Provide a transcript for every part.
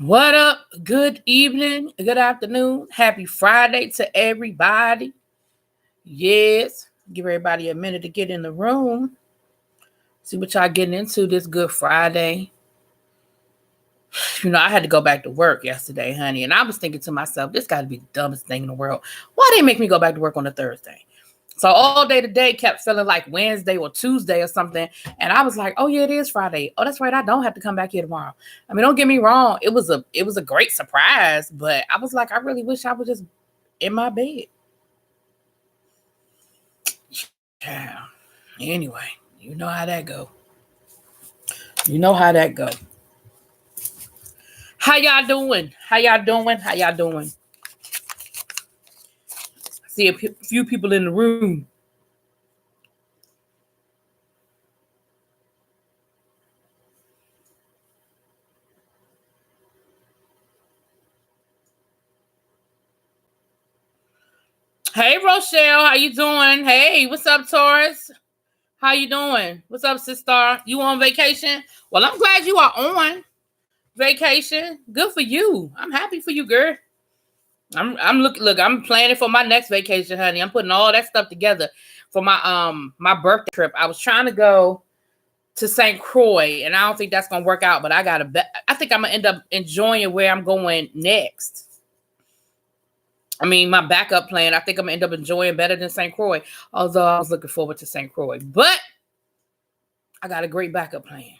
What up? Good evening, good afternoon. Happy Friday to everybody. Yes, give everybody a minute to get in the room. See what y'all getting into this Good Friday. You know, I had to go back to work yesterday, honey, and I was thinking to myself, this got to be the dumbest thing in the world. Why they make me go back to work on a Thursday? So all day today kept feeling like Wednesday or Tuesday or something. And I was like, oh yeah, it is Friday. Oh, that's right. I don't have to come back here tomorrow. I mean, don't get me wrong. It was a great surprise, but I was like, I really wish I was just in my bed. Yeah. Anyway, you know how that go. You know how that go. How y'all doing? How y'all doing? How y'all doing? See a few people in the room. Hey, Rochelle, how you doing? Hey, what's up, Taurus? How you doing? What's up, sister? You on vacation? Well, I'm glad you are on vacation. Good for you. I'm happy for you, girl. I'm planning for my next vacation, honey. I'm putting all that stuff together for my birthday trip. I was trying to go to St. Croix, and I don't think that's gonna work out, but I think I'm gonna end up enjoying where I'm going next. I mean, my backup plan, I think I'm going to end up enjoying better than St. Croix, although I was looking forward to St. Croix. But I got a great backup plan.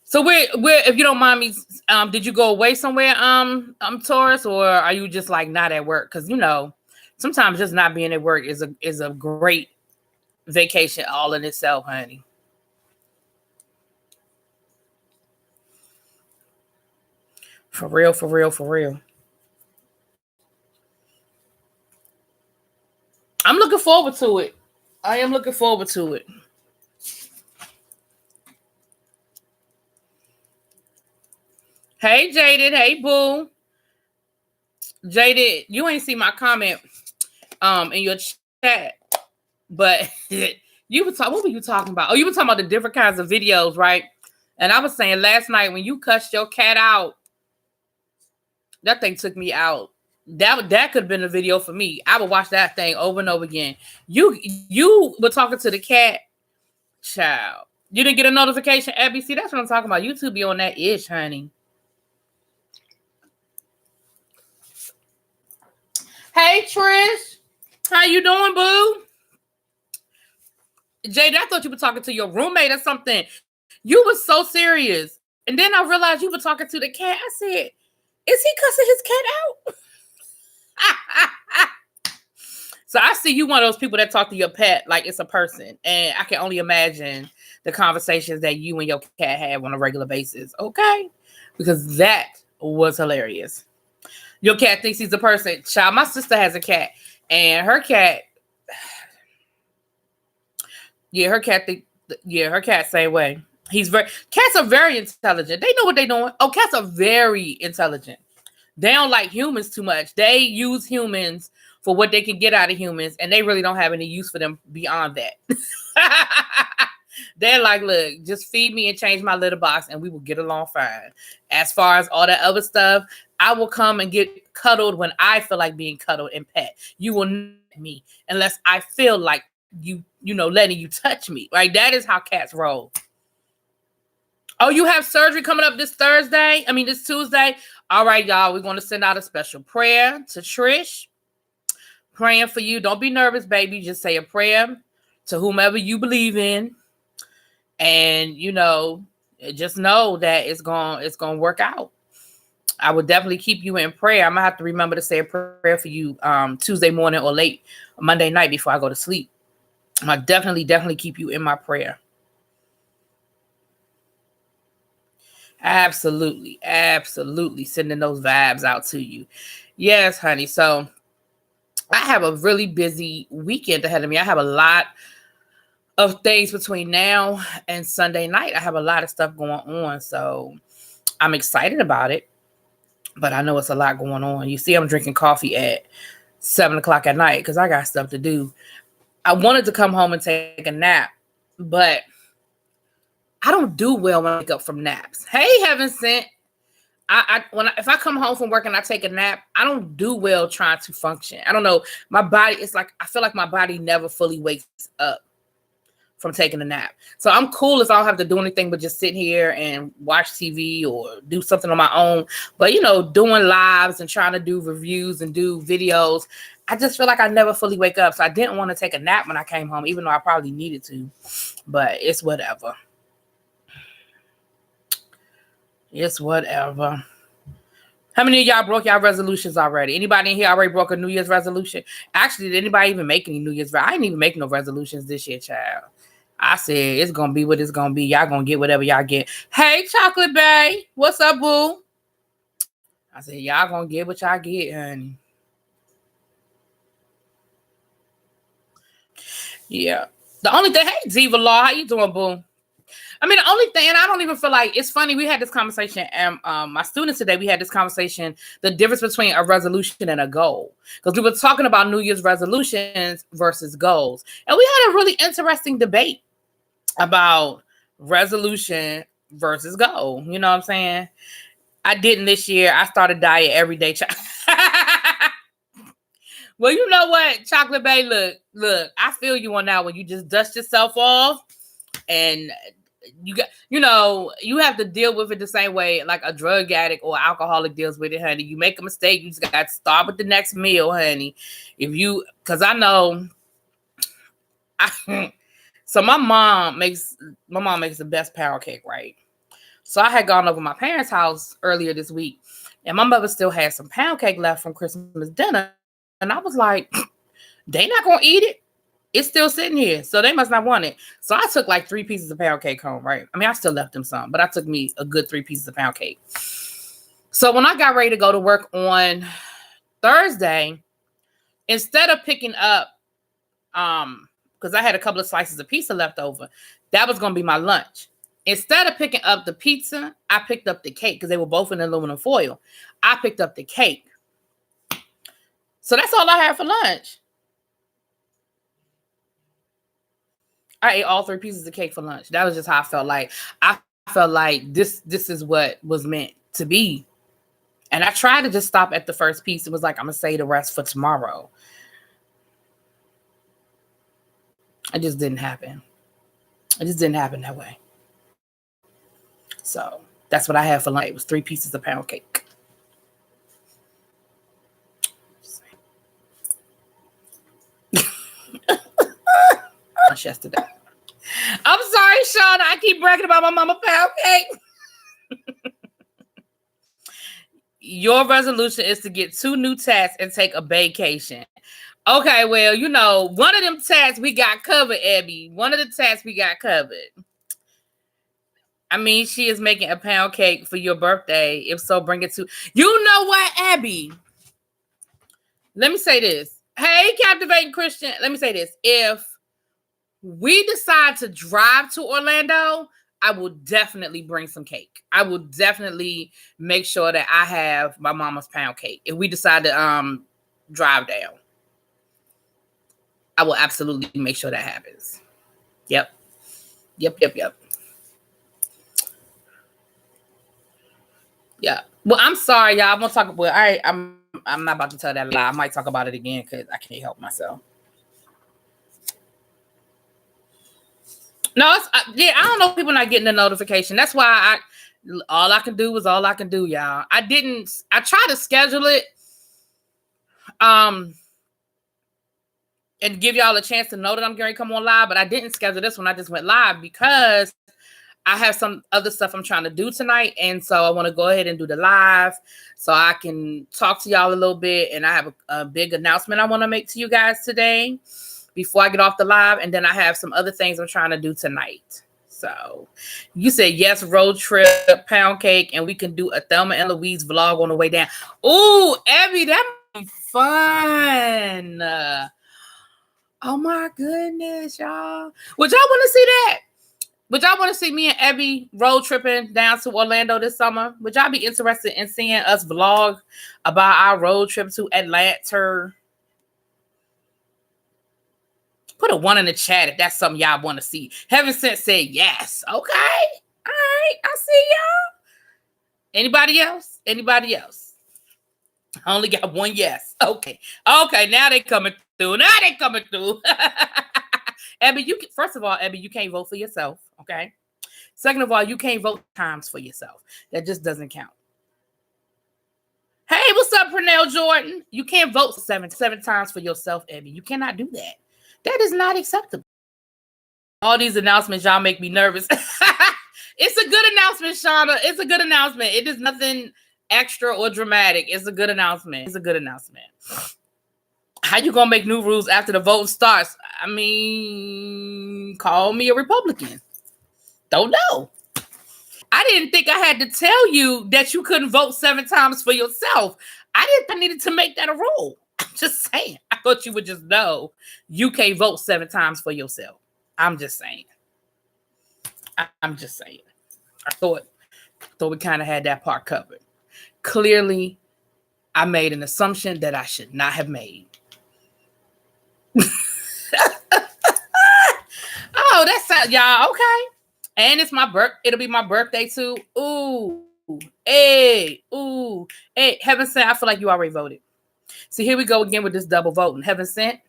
So where, if you don't mind me, did you go away somewhere, Taurus, or are you just like not at work? Because, you know, sometimes just not being at work is a great vacation all in itself, honey. For real, for real, for real. I'm looking forward to it. I am looking forward to it. Hey, Jaded. Hey, Boo. Jaded, you ain't see my comment in your chat, but you were talking. What were you talking about? Oh, you were talking about the different kinds of videos, right? And I was saying last night when you cussed your cat out, that thing took me out. That could have been a video for me. I would watch that thing over and over again. You were talking to the cat, child. You didn't get a notification, Abby. See, that's what I'm talking about. YouTube be on that ish, honey. Hey, Trish. How you doing, boo? Jade, I thought you were talking to your roommate or something. You were so serious. And then I realized you were talking to the cat. I said, is he cussing his cat out? So I see you one of those people that talk to your pet like it's a person. And I can only imagine the conversations that you and your cat have on a regular basis. Okay? Because that was hilarious. Your cat thinks he's a person. Child, my sister has a cat. And her cat, her cat same way. Cats are very intelligent. They know what they're doing. Oh, cats are very intelligent. They don't like humans too much. They use humans for what they can get out of humans, and they really don't have any use for them beyond that. They're like, look, just feed me and change my litter box, and we will get along fine. As far as all that other stuff, I will come and get cuddled when I feel like being cuddled and pet. You will not me unless I feel like you letting you touch me. Right? That is how cats roll. Oh, you have surgery coming up this Tuesday? All right, y'all. We're going to send out a special prayer to Trish. Praying for you. Don't be nervous, baby. Just say a prayer to whomever you believe in. And, just know that it's going to work out. I would definitely keep you in prayer. I'm going to have to remember to say a prayer for you Tuesday morning or late Monday night before I go to sleep. I'll definitely keep you in my prayer. Absolutely sending those vibes out to you. Yes, honey. So I have a really busy weekend ahead of me. I have a lot of things between now and Sunday night. I have a lot of stuff going on. So I'm excited about it, but I know it's a lot going on. You see, I'm drinking coffee at 7:00 at night because I got stuff to do. I wanted to come home and take a nap, but I don't do well when I wake up from naps. Hey, Heaven Sent. If I come home from work and I take a nap, I don't do well trying to function. I don't know. My body, it's like, I feel like my body never fully wakes up from taking a nap. So I'm cool if I don't have to do anything but just sit here and watch TV or do something on my own. But, you know, doing lives and trying to do reviews and do videos, I just feel like I never fully wake up. So I didn't want to take a nap when I came home, even though I probably needed to. But it's whatever. It's whatever. How many of y'all broke y'all resolutions already? Anybody in here already broke a New Year's resolution? Actually, did anybody even make any New Year's? I didn't even make no resolutions this year, child. I said it's gonna be what it's gonna be. Y'all gonna get whatever y'all get. Hey, Chocolate Bay, what's up, boo? I said y'all gonna get what y'all get, honey. Yeah. The only thing, hey, Diva Law, how you doing, boo? I mean, the only thing, and I don't even feel like, it's funny, we had this conversation, and my students today, we had this conversation, the difference between a resolution and a goal. Because we were talking about New Year's resolutions versus goals. And we had a really interesting debate about resolution versus goal. You know what I'm saying? I didn't this year. I started diet every day. Well, you know what, Chocolate Bay, look, I feel you on that one. You just dust yourself off and you got, you know, you have to deal with it the same way like a drug addict or alcoholic deals with it, honey. You make a mistake, you just got to start with the next meal, honey. Because I know, so my mom makes the best pound cake, right? So I had gone over my parents' house earlier this week, and my mother still had some pound cake left from Christmas dinner, and I was like, they not gonna eat it. It's still sitting here, so they must not want it. So I took like 3 pieces of pound cake home, right? I mean, I still left them some, but I took me a good 3 pieces of pound cake. So when I got ready to go to work on Thursday, instead of picking up, because I had a couple of slices of pizza left over, that was going to be my lunch. Instead of picking up the pizza, I picked up the cake because they were both in aluminum foil. I picked up the cake. So that's all I had for lunch. I ate all 3 pieces of cake for lunch. That was just how I felt like. I felt like this is what was meant to be. And I tried to just stop at the first piece. It was like, I'm going to save the rest for tomorrow. It just didn't happen. It just didn't happen that way. So that's what I had for lunch. It was 3 pieces of pound cake. Yesterday. I'm sorry, Shauna. I keep bragging about my mama pound cake. Your resolution is to get 2 new tats and take a vacation. Okay, well, you know, one of them tats we got covered, Abby. One of the tats we got covered. I mean, she is making a pound cake for your birthday. If so, bring it to... You know what, Abby? Let me say this. Hey, Captivating Christian. Let me say this. If we decide to drive to Orlando, I will definitely bring some cake. I will definitely make sure that I have my mama's pound cake. If we decide to drive down, I will absolutely make sure that happens. Yep. Yeah. Well, I'm sorry, y'all. I'm gonna talk about. All right, I'm not about to tell that lie. I might talk about it again because I can't help myself. No, I don't know if people not getting the notification. That's why all I can do is all I can do, y'all. I tried to schedule it and give y'all a chance to know that I'm going to come on live, but I didn't schedule this one. I just went live because I have some other stuff I'm trying to do tonight, and so I want to go ahead and do the live so I can talk to y'all a little bit, and I have a big announcement I want to make to you guys today before I get off the live, and then I have some other things I'm trying to do tonight. So you said yes, road trip, pound cake, and we can do a Thelma and Louise vlog on the way down. Ooh, Abby, that might be fun. Oh my goodness, y'all. Would y'all want to see that? Would y'all want to see me and Abby road tripping down to Orlando this summer? Would y'all be interested in seeing us vlog about our road trip to Atlanta? Put a 1 in the chat if that's something y'all want to see. Heaven Sent said yes. Okay. All right. I see y'all. Anybody else? Anybody else? I only got 1 yes. Okay. Okay. Now they coming through. Abby, first of all, Abby, you can't vote for yourself. Okay. Second of all, you can't vote times for yourself. That just doesn't count. Hey, what's up, Pernell Jordan? You can't vote seven times for yourself, Abby. You cannot do that. That is not acceptable. All these announcements, y'all make me nervous. It's a good announcement, Shauna. It's a good announcement. It is nothing extra or dramatic. It's a good announcement. It's a good announcement. How you gonna make new rules after the vote starts? I mean, call me a Republican. Don't know. I didn't think I had to tell you that you couldn't vote 7 times for yourself. I needed to make that a rule. I'm just saying. I thought you would just know you can't vote 7 times for yourself. I'm just saying. I'm just saying. I thought we kind of had that part covered. Clearly, I made an assumption that I should not have made. Oh, that's y'all okay. And it's it'll be my birthday too. Ooh, hey. Heaven Sent, I feel like you already voted. See, here we go again with this double voting. Heaven Sent,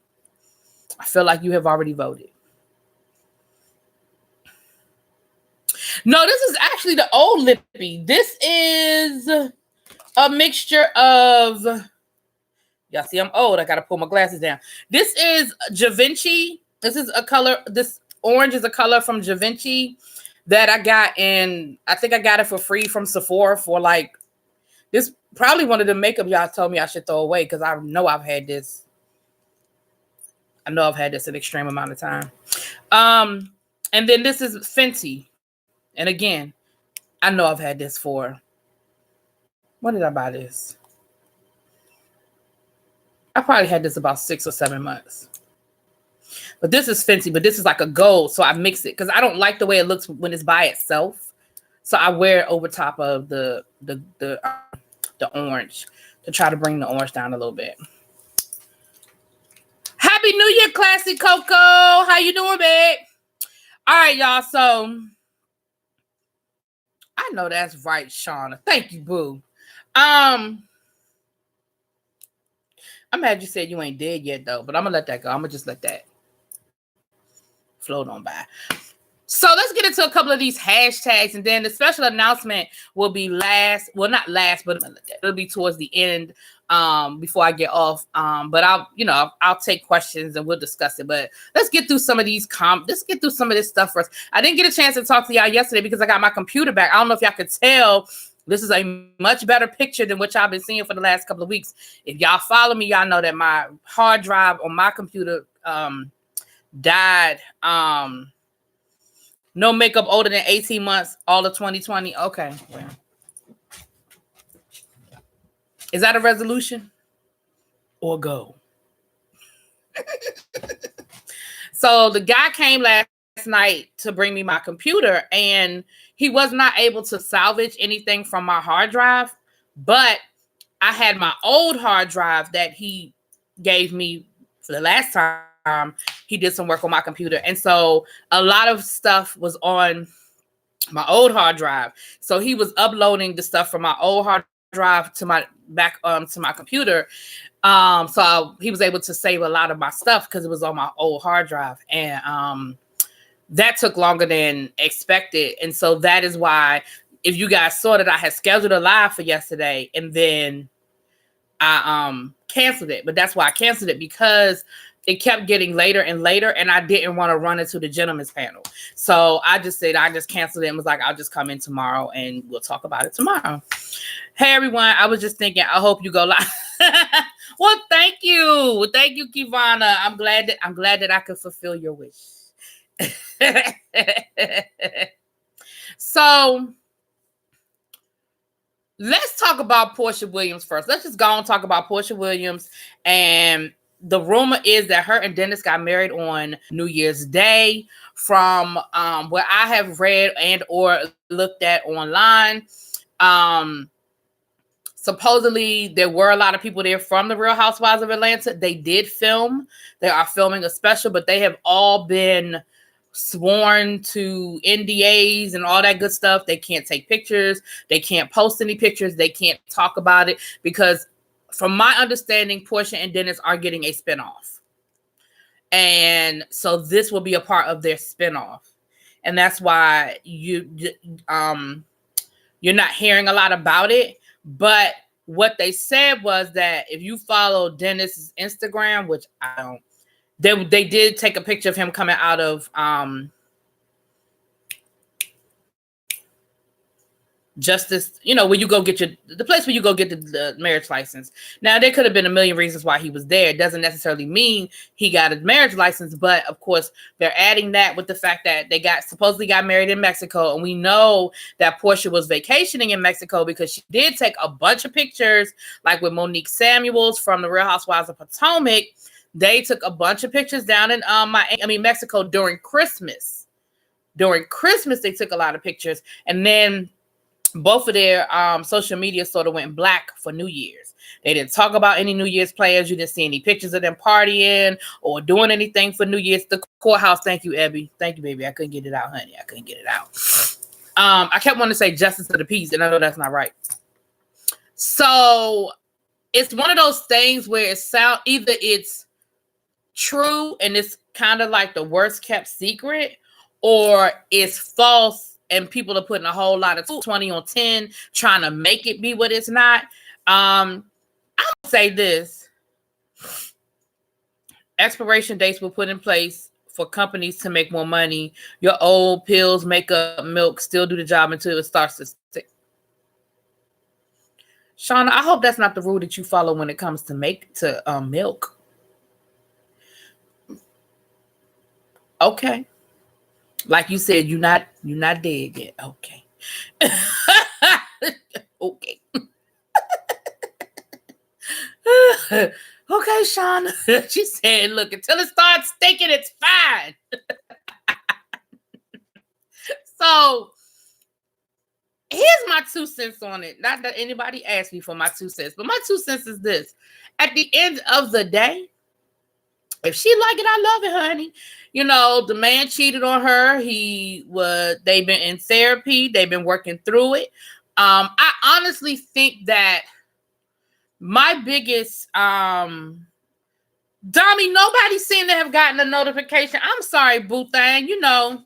I feel like you have already voted. No, this is actually the old Lippy. This is a mixture of, y'all see I'm old. I got to pull my glasses down. This is Givenchy. This is a color, this orange is a color from Givenchy that I got in, I think I got it for free from Sephora for like, this probably one of the makeup y'all told me I should throw away because I know I've had this. I know I've had this an extreme amount of time. And then this is Fenty. And again, I know I've had this for, when did I buy this? I probably had this about 6 or 7 months. But this is Fenty, but this is like a gold. So I mix it because I don't like the way it looks when it's by itself. So I wear it over top of the orange to try to bring the orange down a little bit. Happy New Year, Classy Coco. How you doing, babe? All right, y'all. So I know that's right, Shauna. Thank you, boo. I'm mad you said you ain't dead yet, though, but I'm gonna let that go. I'm gonna just let that float on by. So let's get into a couple of these hashtags, and then the special announcement will be not last, but it'll be towards the end before I get off. But I'll take questions and we'll discuss it. But let's get through some of these let's get through some of this stuff first. I didn't get a chance to talk to y'all yesterday because I got my computer back. I don't know if y'all could tell. This is a much better picture than what y'all been seeing for the last couple of weeks. If y'all follow me, y'all know that my hard drive on my computer died. No makeup older than 18 months, all of 2020. Okay. Well. Is that a resolution? Or go? So the guy came last night to bring me my computer, and he was not able to salvage anything from my hard drive, but I had my old hard drive that he gave me for the last time. He did some work on my computer, and so a lot of stuff was on my old hard drive. So he was uploading the stuff from my old hard drive to my to my computer. So he was able to save a lot of my stuff because it was on my old hard drive, and that took longer than expected. And so that is why, if you guys saw that I had scheduled a live for yesterday, and then I canceled it. But that's why I canceled it, because it kept getting later and later, and I didn't want to run into the gentleman's panel. So I just said, I just canceled it and was like, I'll just come in tomorrow and we'll talk about it tomorrow. Hey, everyone. I was just thinking, I hope you go live. Well, thank you. Thank you, Kivana. I'm glad that I could fulfill your wish. So let's talk about Porsha Williams first. Let's just go and talk about Porsha Williams. And the rumor is that her and Dennis got married on New Year's Day. From what I have read and or looked at online, Supposedly, there were a lot of people there from the Real Housewives of Atlanta. They did film. They are filming a special, but they have all been sworn to NDAs and all that good stuff. They can't take pictures. They can't post any pictures. They can't talk about it because, from my understanding, Porsha and Dennis are getting a spinoff. And so this will be a part of their spinoff. And that's why you're not hearing a lot about it. But what they said was that if you follow Dennis's Instagram, which I don't, they did take a picture of him coming out of Justice, where you go get the place where you go get the marriage license. Now, there could have been a million reasons why he was there. It doesn't necessarily mean he got a marriage license, but of course, they're adding that with the fact that they supposedly got married in Mexico. And we know that Porsha was vacationing in Mexico because she did take a bunch of pictures, like with Monique Samuels from the Real Housewives of Potomac. They took a bunch of pictures down in Mexico during Christmas. During Christmas, they took a lot of pictures. And then both of their social media sort of went black for New Year's. They didn't talk about any New Year's plans. You didn't see any pictures of them partying or doing anything for New Year's. The courthouse. Thank you, Abby. Thank you, baby. I couldn't get it out, honey. I couldn't get it out. I kept wanting to say justice to the peace, and I know that's not right. So it's one of those things where either it's true and it's kind of like the worst kept secret, or it's false. And people are putting a whole lot of 20 on 10, trying to make it be what it's not. I'll say this. Expiration dates were put in place for companies to make more money. Your old pills, makeup, milk still do the job until it starts to stick. Shauna, I hope that's not the rule that you follow when it comes to milk. Okay. Like you said, you're not dead yet. Okay. Okay. Okay, Shauna. She said, look, until it starts stinking, it's fine. So here's my 2 cents on it. Not that anybody asked me for my 2 cents, but my 2 cents is this. At the end of the day, if she like it, I love it, honey. The man cheated on her. They've been in therapy. They've been working through it. I honestly think that my biggest, Dami, nobody seemed to have gotten a notification. I'm sorry, boo thing. You know,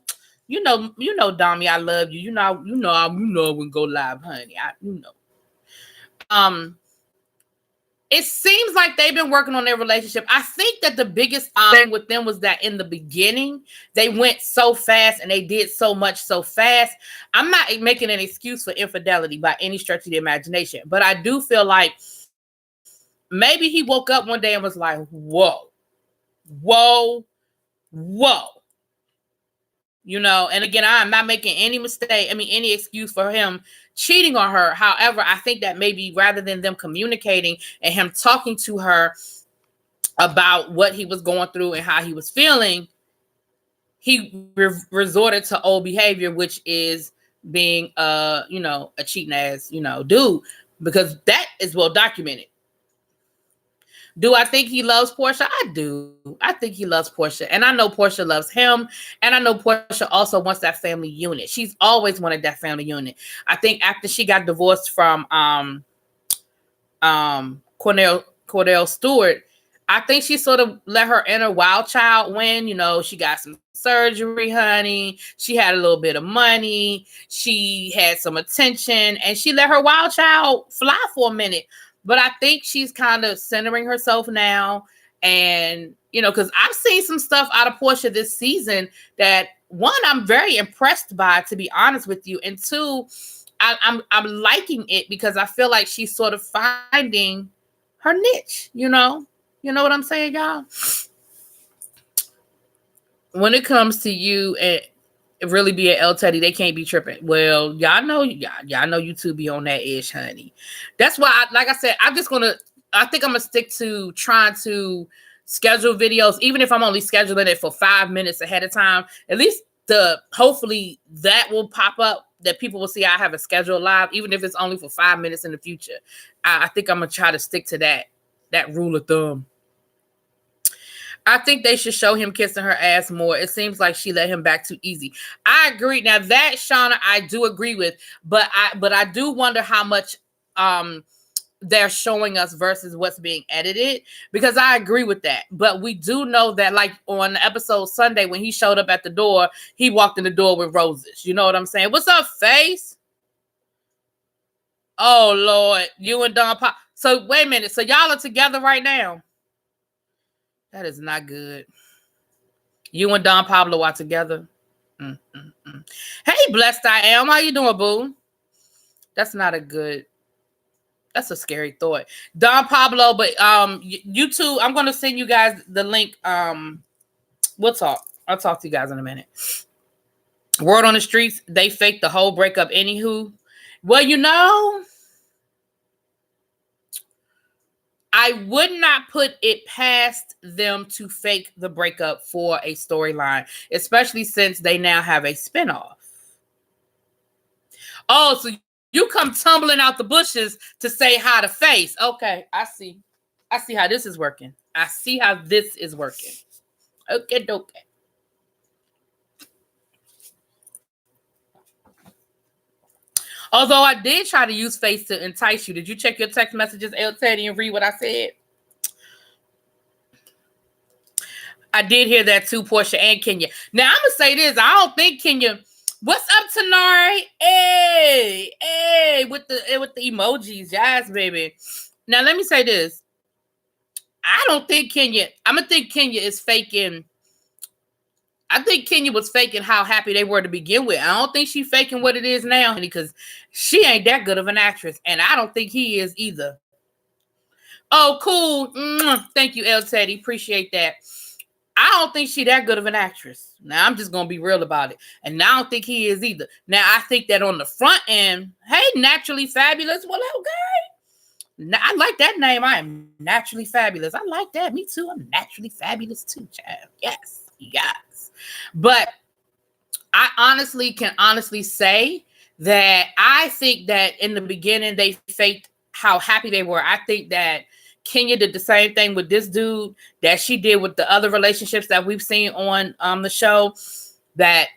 Dami, I love you. I wouldn't go live, honey. It seems like they've been working on their relationship. I think that the biggest thing with them was that in the beginning, they went so fast and they did so much so fast. I'm not making an excuse for infidelity by any stretch of the imagination, but I do feel like maybe he woke up one day and was like, whoa. And again, I'm not making any mistake. Any excuse for him cheating on her. However, I think that maybe rather than them communicating and him talking to her about what he was going through and how he was feeling, he resorted to old behavior, which is being a cheating ass, dude, because that is well documented. Do I think he loves Porsha? I do. I think he loves Porsha. And I know Porsha loves him. And I know Porsha also wants that family unit. She's always wanted that family unit. I think after she got divorced from Cordell Stewart, I think she sort of let her inner wild child win. She got some surgery, honey. She had a little bit of money. She had some attention. And she let her wild child fly for a minute. But I think she's kind of centering herself now. And, because I've seen some stuff out of Porsha this season that, one, I'm very impressed by, to be honest with you. And two, I'm liking it because I feel like she's sort of finding her niche, You know what I'm saying, y'all? When it comes to you and really be an L Teddy, they can't be tripping. Well, y'all know you two be on that ish, honey. That's why, like I said, I think I'm gonna stick to trying to schedule videos, even if I'm only scheduling it for 5 minutes ahead of time. At least hopefully that will pop up that people will see I have a scheduled live, even if it's only for 5 minutes in the future. I think I'm gonna try to stick to that rule of thumb. I think they should show him kissing her ass more. It seems like she let him back too easy. I agree. Now that, Shauna, I do agree with, but I do wonder how much they're showing us versus what's being edited, because I agree with that. But we do know that, like on the episode Sunday, when he showed up at the door, he walked in the door with roses. You know what I'm saying? What's up, face? Oh Lord, you and Don Pop. So wait a minute. So y'all are together right now? That is not good. You and Don Pablo are together. Hey, blessed I am. How you doing, boo? That's not a good. That's a scary thought. Don Pablo, but you two, I'm gonna send you guys the link. We'll talk. I'll talk to you guys in a minute. Word on the streets, they faked the whole breakup. Anywho, well, you know, I would not put it past them to fake the breakup for a storyline, especially since they now have a spinoff. Oh, so you come tumbling out the bushes to say hi to face. Okay, I see. I see how this is working. I see how this is working. Okay. Although I did try to use face to entice you. Did you check your text messages, El Teddy, and read what I said? I did hear that too, Porsha and Kenya. Now, I'm going to say this. I don't think Kenya... What's up, Tanari? Hey, with the emojis. Yes, baby. Now, let me say this. I don't think Kenya... I'm going to think Kenya is faking... I think Kenya was faking how happy they were to begin with. I don't think she's faking what it is now, because she ain't that good of an actress, and I don't think he is either. Oh, cool. Thank you, El Teddy. Appreciate that. I don't think she's that good of an actress. Now, I'm just going to be real about it. And I don't think he is either. Now, I think that on the front end, hey, Naturally Fabulous. Well, okay. Now, I like that name. I am Naturally Fabulous. I like that. Me too. I'm Naturally Fabulous too, child. Yes. But I can honestly say that I think that in the beginning they faked how happy they were. I think that Kenya did the same thing with this dude that she did with the other relationships that we've seen on the show, that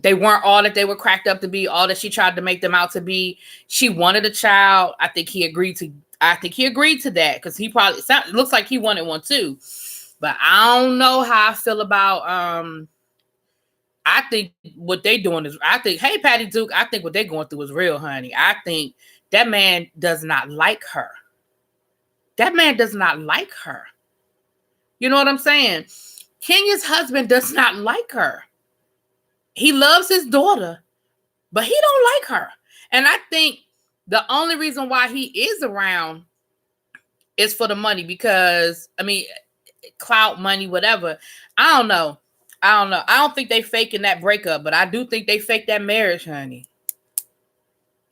they weren't all that they were cracked up to be, all that she tried to make them out to be. She wanted a child. I think he agreed to that, because he probably looks like he wanted one too. But I don't know how I feel about I think what they doing is, hey, Patty Duke, I think what they're going through is real, honey. I think that man does not like her. That man does not like her. You know what I'm saying? Kenya's husband does not like her. He loves his daughter, but he don't like her. And I think the only reason why he is around is for the money, because, I mean, clout, money, whatever. I don't know. I don't think they faking that breakup, but I do think they faked that marriage, honey.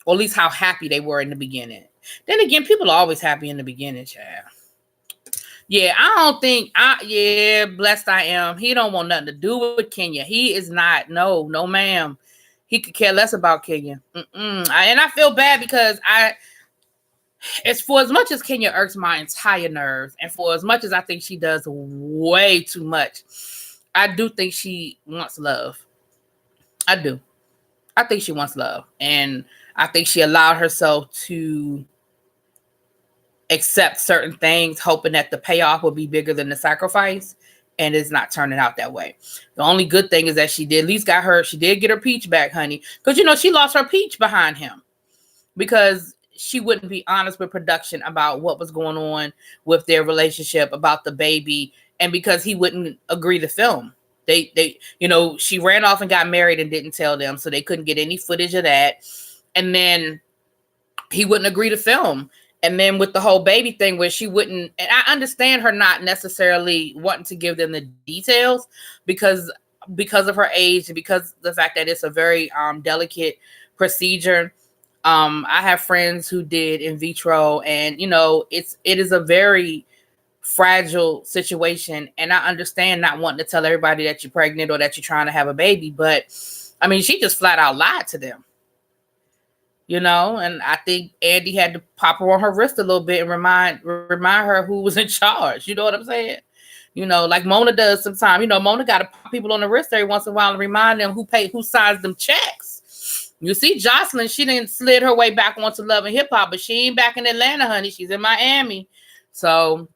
Or at least how happy they were in the beginning. Then again, people are always happy in the beginning, child. Yeah, I don't think, blessed I am. He don't want nothing to do with Kenya. He is not, no ma'am. He could care less about Kenya. And I feel bad, because it's for as much as Kenya irks my entire nerves, and for as much as I think she does way too much, I do think she wants love. I do. I think she wants love. And I think she allowed herself to accept certain things, hoping that the payoff will be bigger than the sacrifice. And it's not turning out that way. The only good thing is that she did at least she did get her peach back, honey. Because, she lost her peach behind him, because she wouldn't be honest with production about what was going on with their relationship, about the baby, and because he wouldn't agree to film. She ran off and got married and didn't tell them, so they couldn't get any footage of that. And then he wouldn't agree to film. And then with the whole baby thing, where she wouldn't, and I understand her not necessarily wanting to give them the details because of her age, and because of the fact that it's a very delicate procedure. I have friends who did in vitro, and it is a very fragile situation. And I understand not wanting to tell everybody that you're pregnant or that you're trying to have a baby, but I mean, she just flat out lied to them. You know, and I think Andy had to pop her on her wrist a little bit and remind her who was in charge. You know what I'm saying? You know, like Mona does sometimes. You know, Mona got to pop people on the wrist every once in a while and remind them who signs them checks. You see, Jocelyn, she didn't slid her way back onto Love and Hip Hop, but she ain't back in Atlanta, honey. She's in Miami. So,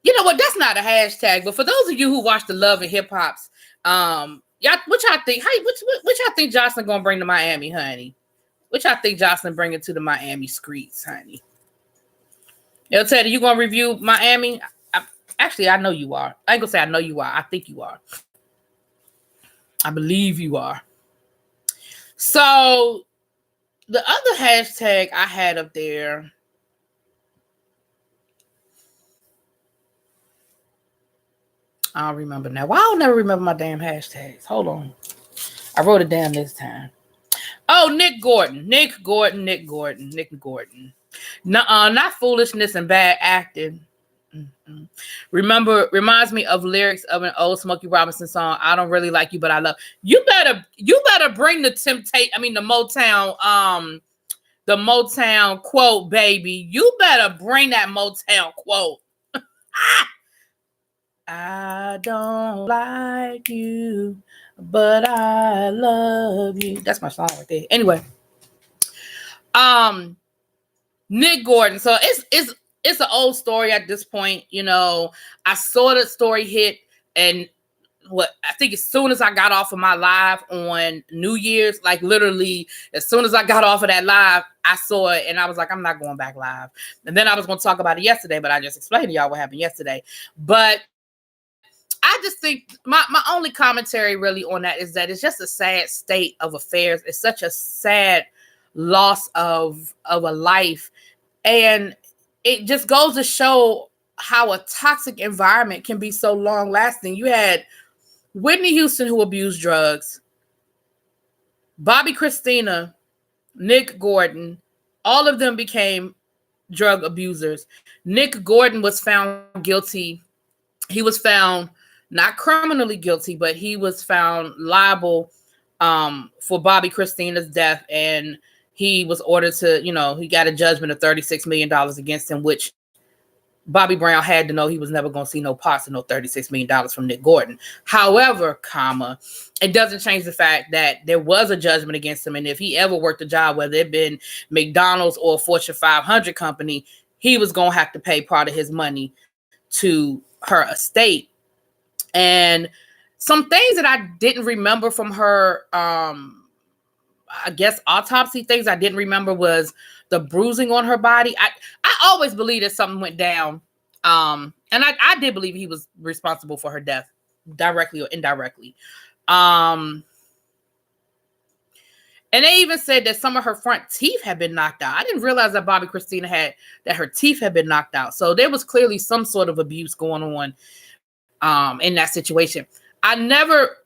you know what? That's not a hashtag. But for those of you who watch the Love and Hip Hops, y'all, what y'all think? Hey, what y'all think Jocelyn gonna bring to Miami, honey? What y'all think Jocelyn bringing to the Miami streets, honey? El Teddy, you gonna review Miami? Actually, I know you are. I ain't gonna say I know you are. I think you are. I believe you are. So the other hashtag I had up there, I don't remember now. Why I don't never remember my damn hashtags? Hold on. I wrote it down this time. Oh, Nick Gordon. No, not foolishness and bad acting. Reminds me of lyrics of an old Smokey Robinson song. I don't really like you, but I love you. Better bring the Motown quote, baby. You better bring that Motown quote. I don't like you, but I love you. That's my song right there. Anyway, Nick Gordon. So it's an old story at this point. You know, I saw the story hit, and I think as soon as I got off of my live on New Year's, like literally as soon as I got off of that live, I saw it and I was like, I'm not going back live. And then I was going to talk about it yesterday, but I just explained to y'all what happened yesterday. But I just think my only commentary really on that is that it's just a sad state of affairs. It's such a sad loss of a life. And it just goes to show how a toxic environment can be so long lasting. You had Whitney Houston, who abused drugs, Bobby Christina, Nick Gordon, all of them became drug abusers. Nick Gordon was found guilty. He was found not criminally guilty, but he was found liable for Bobby Christina's death. And he was ordered to, he got a judgment of $36 million against him, which Bobby Brown had to know he was never going to see no parts of no $36 million from Nick Gordon. However, it doesn't change the fact that there was a judgment against him. And if he ever worked a job, whether it been McDonald's or a Fortune 500 company, he was going to have to pay part of his money to her estate. And some things that I didn't remember from her, I guess autopsy things I didn't remember was the bruising on her body. I always believed that something went down. And I did believe he was responsible for her death, directly or indirectly. And they even said that some of her front teeth had been knocked out. I didn't realize that Bobby Christina that her teeth had been knocked out. So there was clearly some sort of abuse going on in that situation. I never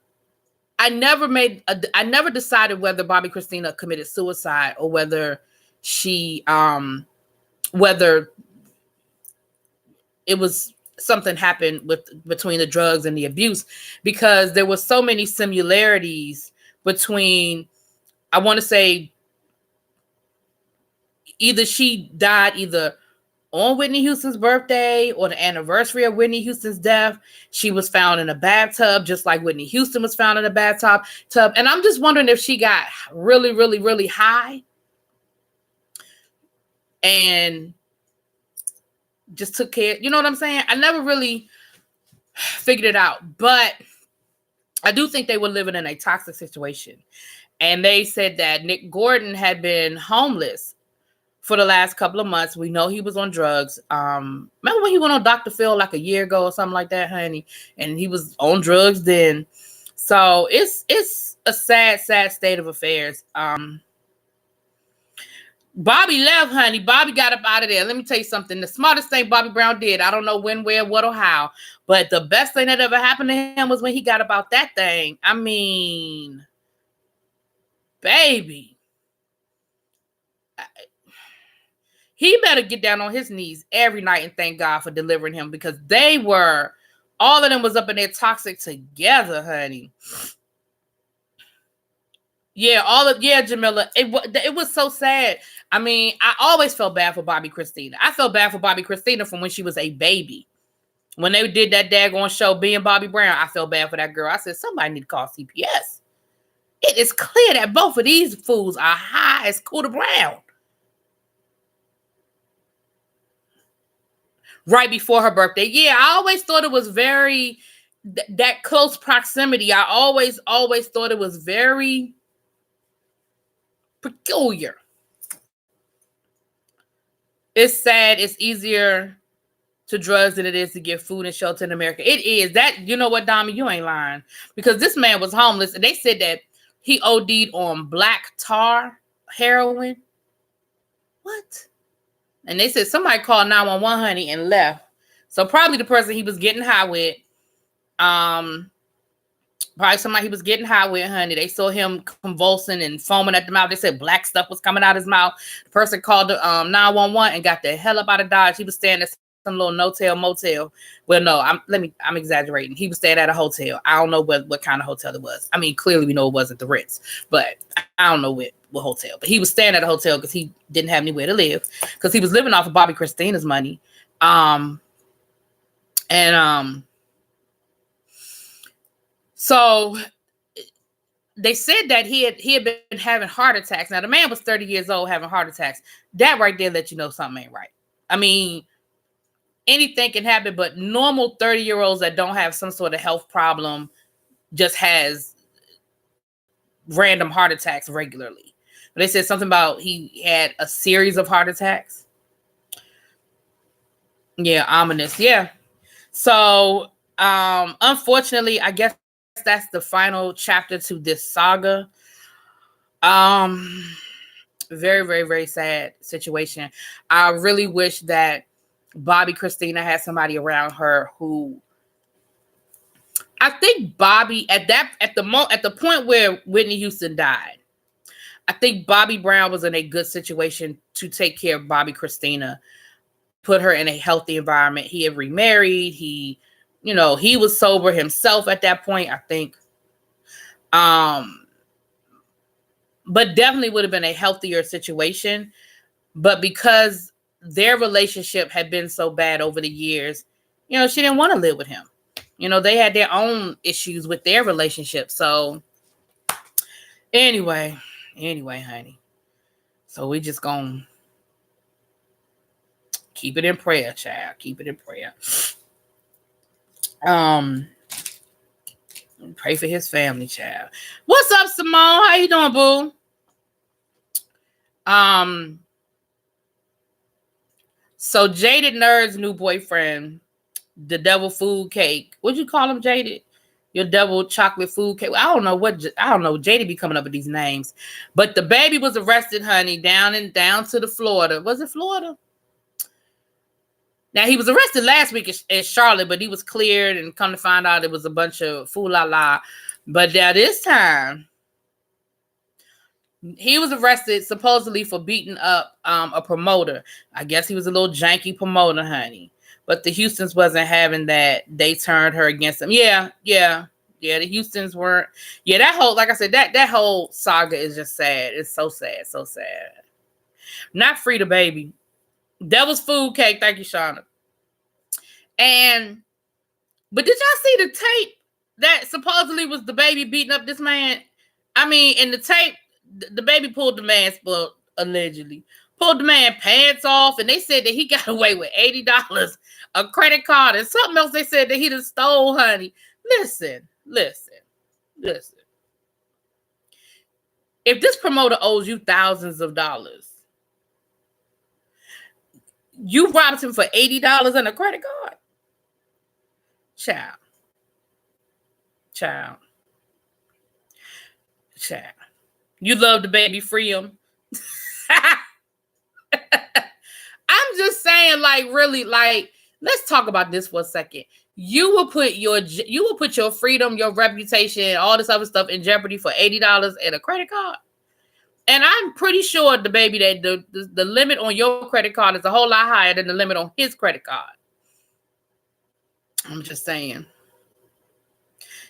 decided whether Bobby Christina committed suicide or whether she whether it was something happened between the drugs and the abuse, because there were so many similarities between, I want to say, either she died on Whitney Houston's birthday or the anniversary of Whitney Houston's death. She was found in a bathtub, just like Whitney Houston was found in a bathtub. And I'm just wondering if she got really, really, really high and just took care. You know what I'm saying? I never really figured it out, but I do think they were living in a toxic situation. And they said that Nick Gordon had been homeless for the last couple of months. We know he was on drugs. Remember when he went on Dr. Phil like a year ago or something like that, honey? And he was on drugs then. So it's a sad, sad state of affairs. Bobby left, honey. Bobby got up out of there. Let me tell you something. The smartest thing Bobby Brown did, I don't know when, where, what, or how, but the best thing that ever happened to him was when he got about that thing. I mean, baby. He better get down on his knees every night and thank God for delivering him, because all of them was up in there toxic together, honey. Jamila. It was so sad. I mean, I always felt bad for Bobby Christina. I felt bad for Bobby Christina from when she was a baby. When they did that daggone show, being Bobby Brown, I felt bad for that girl. I said, somebody need to call CPS. It is clear that both of these fools are high as Cooter Brown. Right before her birthday. Yeah, I always thought it was very, that close proximity. I always thought it was very peculiar. It's sad. It's easier to drugs than it is to get food and shelter in America. It is. That, you know what, Dami, you ain't lying. Because this man was homeless, and they said that he OD'd on black tar heroin. What? And they said somebody called 911, honey, and left. So probably the person he was getting high with, probably somebody he was getting high with, honey. They saw him convulsing and foaming at the mouth. They said black stuff was coming out his mouth. The person called 911 and got the hell up out of Dodge. He was staying at some little no-tell motel. Well, no, I'm exaggerating. He was staying at a hotel. I don't know what kind of hotel it was. I mean, clearly we know it wasn't the Ritz, but I don't know what hotel. But he was staying at a hotel because he didn't have anywhere to live, because he was living off of Bobby Christina's money. So they said that he had been having heart attacks. Now, the man was 30 years old having heart attacks. That right there let you know something ain't right. I mean, anything can happen, but normal 30-year-olds that don't have some sort of health problem just has random heart attacks regularly. But they said something about he had a series of heart attacks. Yeah, ominous. Yeah. So, unfortunately, I guess that's the final chapter to this saga. Very, very, very sad situation. I really wish that Bobby Christina had somebody around her who, I think Bobby at the point where Whitney Houston died, I think Bobby Brown was in a good situation to take care of Bobby Christina, put her in a healthy environment. He had remarried. He was sober himself at that point, I think. But definitely would have been a healthier situation. But because their relationship had been so bad over the years, she didn't want to live with him. They had their own issues with their relationship. So anyway, honey. So we just gonna keep it in prayer, child. Keep it in prayer. Pray for his family, child. What's up, Simone? How you doing, boo? So Jaded Nerd's new boyfriend, the devil food cake. What'd you call him, Jaded? Your devil chocolate food cake. I don't know. Jaded be coming up with these names. But DaBaby was arrested, honey, down to the Florida. Was it Florida? Now, he was arrested last week in Charlotte, but he was cleared, and come to find out it was a bunch of fool-la-la. But now this time, he was arrested supposedly for beating up a promoter. I guess he was a little janky promoter, honey. But the Houstons wasn't having that. They turned her against him. Yeah. The Houstons weren't. Yeah, that whole, like I said, that whole saga is just sad. It's so sad, so sad. Not free DaBaby. Devil's food cake. Thank you, Shauna. But did y'all see the tape that supposedly was DaBaby beating up this man? I mean, in the tape, DaBaby pulled the man's, allegedly pulled the man pants off, and they said that he got away with $80, a credit card, and something else they said that he just stole, honey. Listen. If this promoter owes you thousands of dollars, you robbed him for $80 and a credit card? Child. You love DaBaby, free him. I'm just saying, really, let's talk about this for a second. You will put your freedom, your reputation, all this other stuff in jeopardy for $80 and a credit card. And I'm pretty sure, DaBaby, that the limit on your credit card is a whole lot higher than the limit on his credit card. I'm just saying.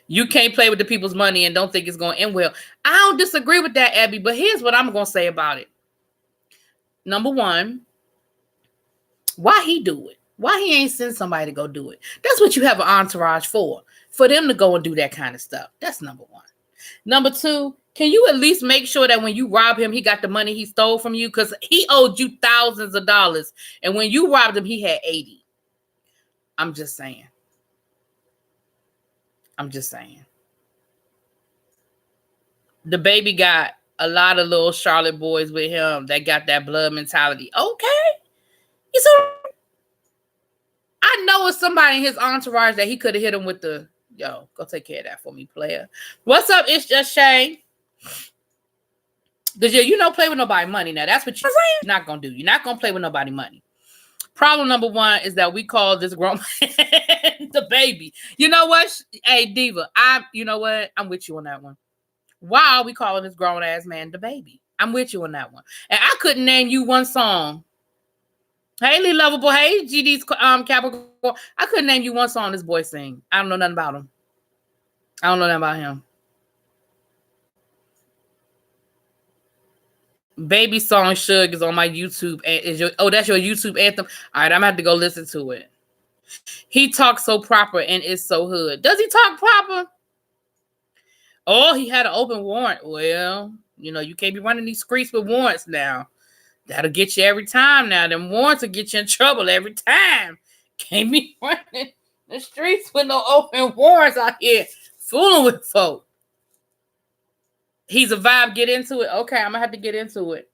You can't play with the people's money and don't think it's going to end well. I don't disagree with that, Abby, but here's what I'm going to say about it. Number one, why he do it? Why he ain't send somebody to go do it? That's what you have an entourage for them to go and do that kind of stuff. That's number one. Number two, can you at least make sure that when you rob him, he got the money he stole from you? Because he owed you thousands of dollars. And when you robbed him, he had 80. I'm just saying. DaBaby got a lot of little Charlotte boys with him that got that blood mentality. Okay. It's all right. I know it's somebody in his entourage that he could have hit him with the, yo, go take care of that for me, player. What's up? It's just Shay. Because you don't play with nobody money now. That's what you're not going to do. You're not going to play with nobody money. Problem number one is that we call this grown man DaBaby. You know what? Hey, Diva, you know what? I'm with you on that one. Why are we calling this grown ass man DaBaby? I'm with you on that one. And I couldn't name you one song. Hey, Lee Lovable. Hey, GD's Capricorn. I couldn't name you one song this boy sing. I don't know nothing about him. I don't know nothing about him. Baby song Suge is on my YouTube. That's your YouTube anthem. All right, I'm gonna have to go listen to it. He talks so proper and is so hood. Does he talk proper? Oh, he had an open warrant. Well, you can't be running these streets with warrants now. That'll get you every time now. Them warrants will get you in trouble every time. Can't be running the streets with no open warrants out here fooling with folk. He's a vibe. Get into it. Okay, I'm gonna have to get into it.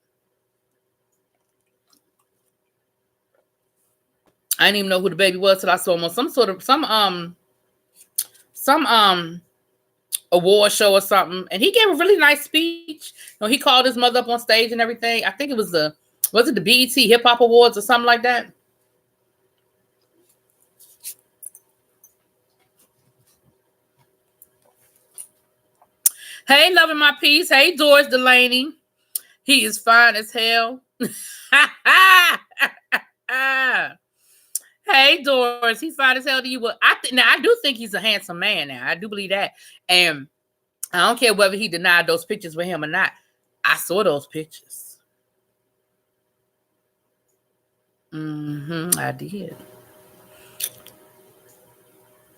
I didn't even know who DaBaby was till I saw him on some award show or something, and he gave a really nice speech. He called his mother up on stage and everything. I think it was the BET Hip Hop Awards or something like that. Hey, loving my peace. Hey, Doris Delaney. He is fine as hell. Hey, Doris. He's fine as hell to you. Well, I do think he's a handsome man now. I do believe that. And I don't care whether he denied those pictures with him or not. I saw those pictures. I did.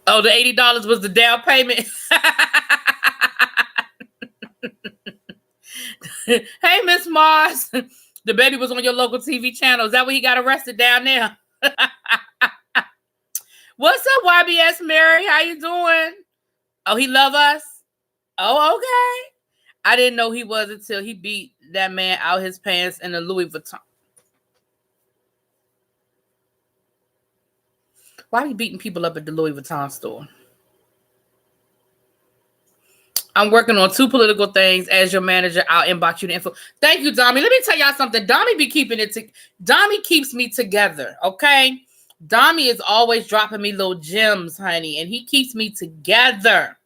Oh, the $80 was the down payment. Hey, Miss Mars. DaBaby was on your local TV channel. Is that where he got arrested down there? What's up, YBS Mary? How you doing? Oh, he love us? Oh, okay. I didn't know he was until he beat that man out his pants in the Louis Vuitton. Why are you beating people up at the Louis Vuitton store? I'm working on 2 political things. As your manager, I'll inbox you the info. Thank you, Dami. Let me tell y'all something. Dami keeps me together, okay? Dami is always dropping me little gems, honey, and he keeps me together.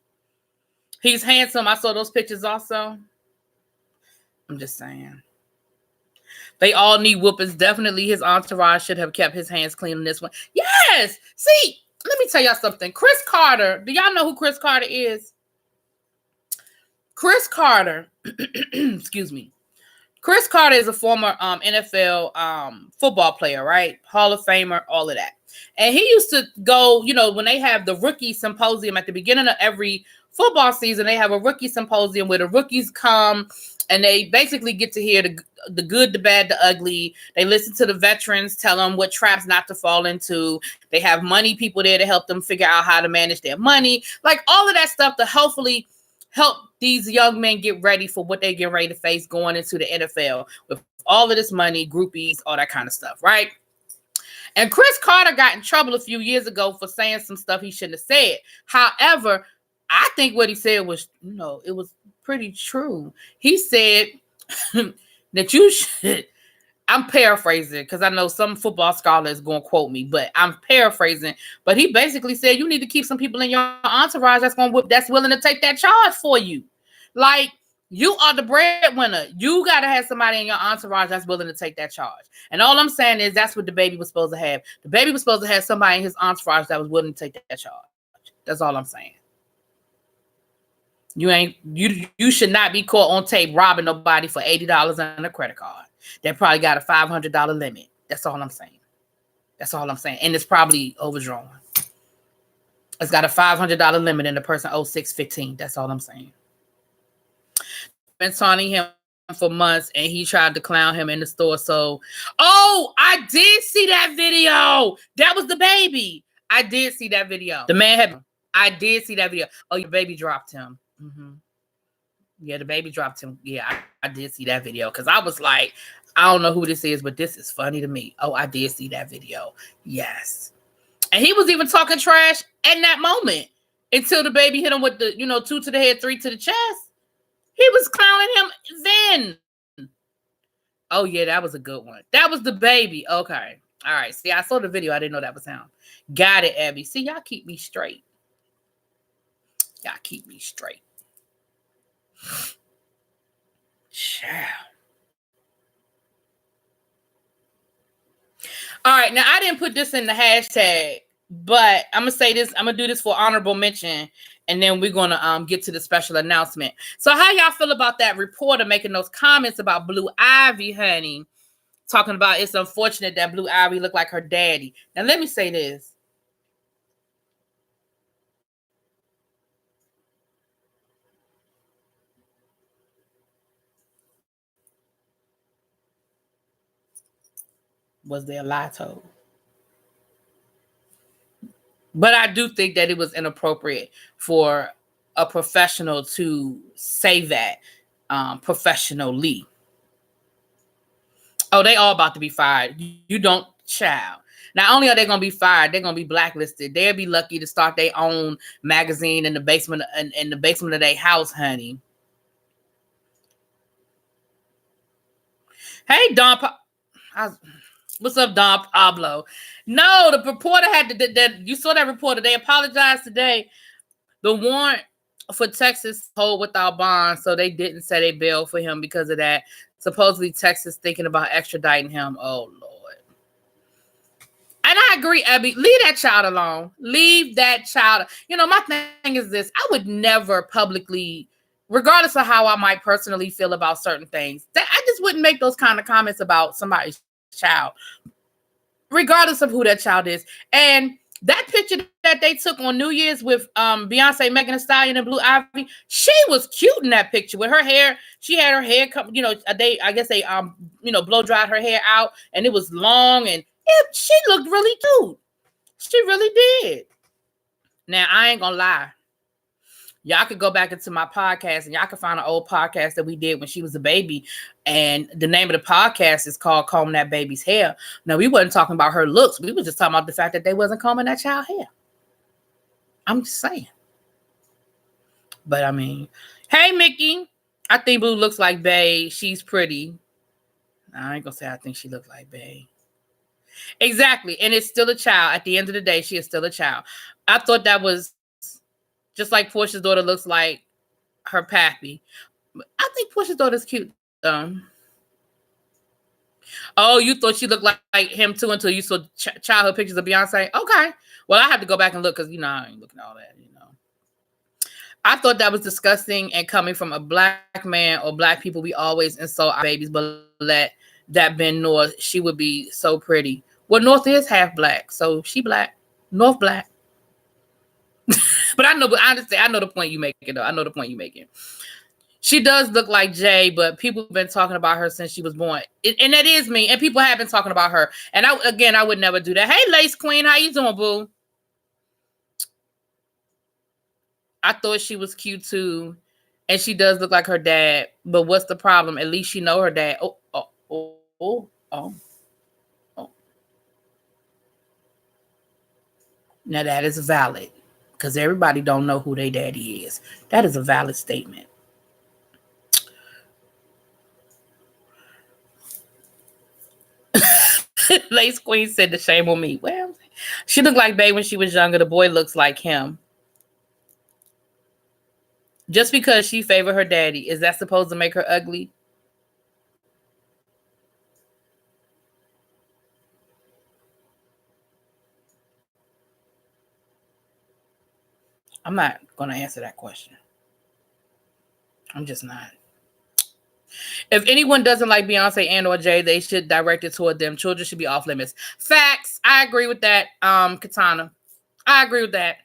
He's handsome. I saw those pictures also. I'm just saying. They all need whoopings. Definitely his entourage should have kept his hands clean on this one. Yes! See, let me tell y'all something. Chris Carter. Do y'all know who Chris Carter is? Chris Carter, excuse me. Chris Carter is a former NFL football player, right? Hall of Famer, all of that. And he used to go, when they have the rookie symposium at the beginning of every football season, they have a rookie symposium where the rookies come and they basically get to hear the good, the bad, the ugly. They listen to the veterans, tell them what traps not to fall into. They have money people there to help them figure out how to manage their money. Like all of that stuff to hopefully help these young men get ready for what they get ready to face going into the NFL with all of this money, groupies, all that kind of stuff, right? And Chris Carter got in trouble a few years ago for saying some stuff he shouldn't have said. However, I think what he said was, it was pretty true. He said that you should, I'm paraphrasing because I know some football scholar is going to quote me, but I'm paraphrasing. But he basically said you need to keep some people in your entourage that's willing to take that charge for you. Like, you are the breadwinner. You got to have somebody in your entourage that's willing to take that charge. And all I'm saying is that's what DaBaby was supposed to have. DaBaby was supposed to have somebody in his entourage that was willing to take that charge. That's all I'm saying. You should not be caught on tape robbing nobody for $80 on a credit card. They probably got a $500 limit. That's all I'm saying. That's all I'm saying. And it's probably overdrawn. It's got a $500 limit and the person owes $615. That's all I'm saying. Been taunting him for months and he tried to clown him in the store. So, I did see that video. That was DaBaby. I did see that video. The man had. I did see that video. Oh, your baby dropped him. Mm-hmm. Yeah, DaBaby dropped him. Yeah, I did see that video because I was like, I don't know who this is, but this is funny to me. Oh, I did see that video. Yes. And he was even talking trash in that moment until DaBaby hit him with the, 2 to the head, 3 to the chest. He was clowning him then. Oh, yeah, that was a good one. That was DaBaby. Okay. All right. See, I saw the video. I didn't know that was him. Got it, Abby. See, y'all keep me straight. Y'all keep me straight. Child. All right, now I didn't put this in the hashtag, but I'm gonna say this. I'm gonna do this for honorable mention, and then we're gonna get to the special announcement. So, how y'all feel about that reporter making those comments about Blue Ivy, honey? Talking about it's unfortunate that Blue Ivy looked like her daddy. Now, let me say this. Was there a lie told? But I do think that it was inappropriate for a professional to say that professionally. Oh, they all about to be fired. You don't, child. Not only are they going to be fired, they're going to be blacklisted. They'll be lucky to start their own magazine in the basement of their house, honey. Hey, Don. What's up, Don Pablo? No, the reporter had that. You saw that reporter. They apologized today. The warrant for Texas hold without bond, so they didn't set a bail for him because of that. Supposedly, Texas thinking about extraditing him. Oh, Lord. And I agree, Abby. Leave that child alone. Leave that child. My thing is this. I would never publicly, regardless of how I might personally feel about certain things, I just wouldn't make those kind of comments about somebody's child, regardless of who that child is. And that picture that they took on New Year's with Beyonce, Megan Thee Stallion, and Blue Ivy, she was cute in that picture with her hair. She had her hair, I guess they blow dried her hair out, and it was long, and she looked really cute. She really did. Now, I ain't gonna lie. Y'all could go back into my podcast and y'all can find an old podcast that we did when she was a baby. And the name of the podcast is called Comb That Baby's Hair. Now, we wasn't talking about her looks. We were just talking about the fact that they wasn't combing that child hair. I'm just saying. But I mean, hey, Mickey. I think Blue looks like Bae. She's pretty. I ain't gonna say I think she looks like Bae. Exactly. And it's still a child. At the end of the day, she is still a child. I thought that was just like Porsha's daughter looks like her pappy. I think Porsha's daughter's cute, though. Oh, you thought she looked like him, too, until you saw childhood pictures of Beyonce? Okay. Well, I have to go back and look because, I ain't looking at all that, I thought that was disgusting, and coming from a black man or black people, we always insult our babies, but let that been North. She would be so pretty. Well, North is half black, so she black. North black. But I understand. I know the point you making, though. I know the point you making. She does look like Jay, but people have been talking about her since she was born. And that is me. And people have been talking about her. And I would never do that. Hey, Lace Queen, how you doing, boo? I thought she was cute, too. And she does look like her dad. But what's the problem? At least she know her dad. Oh. Now, that is valid. Because everybody don't know who their daddy is. That is a valid statement. Lace Queen said the shame on me. Well, she looked like Bae when she was younger. The boy looks like him. Just because she favored her daddy, is that supposed to make her ugly? I'm not going to answer that question. I'm just not. If anyone doesn't like Beyonce and or Jay, they should direct it toward them. Children should be off limits. Facts. I agree with that, Katana. I agree with that.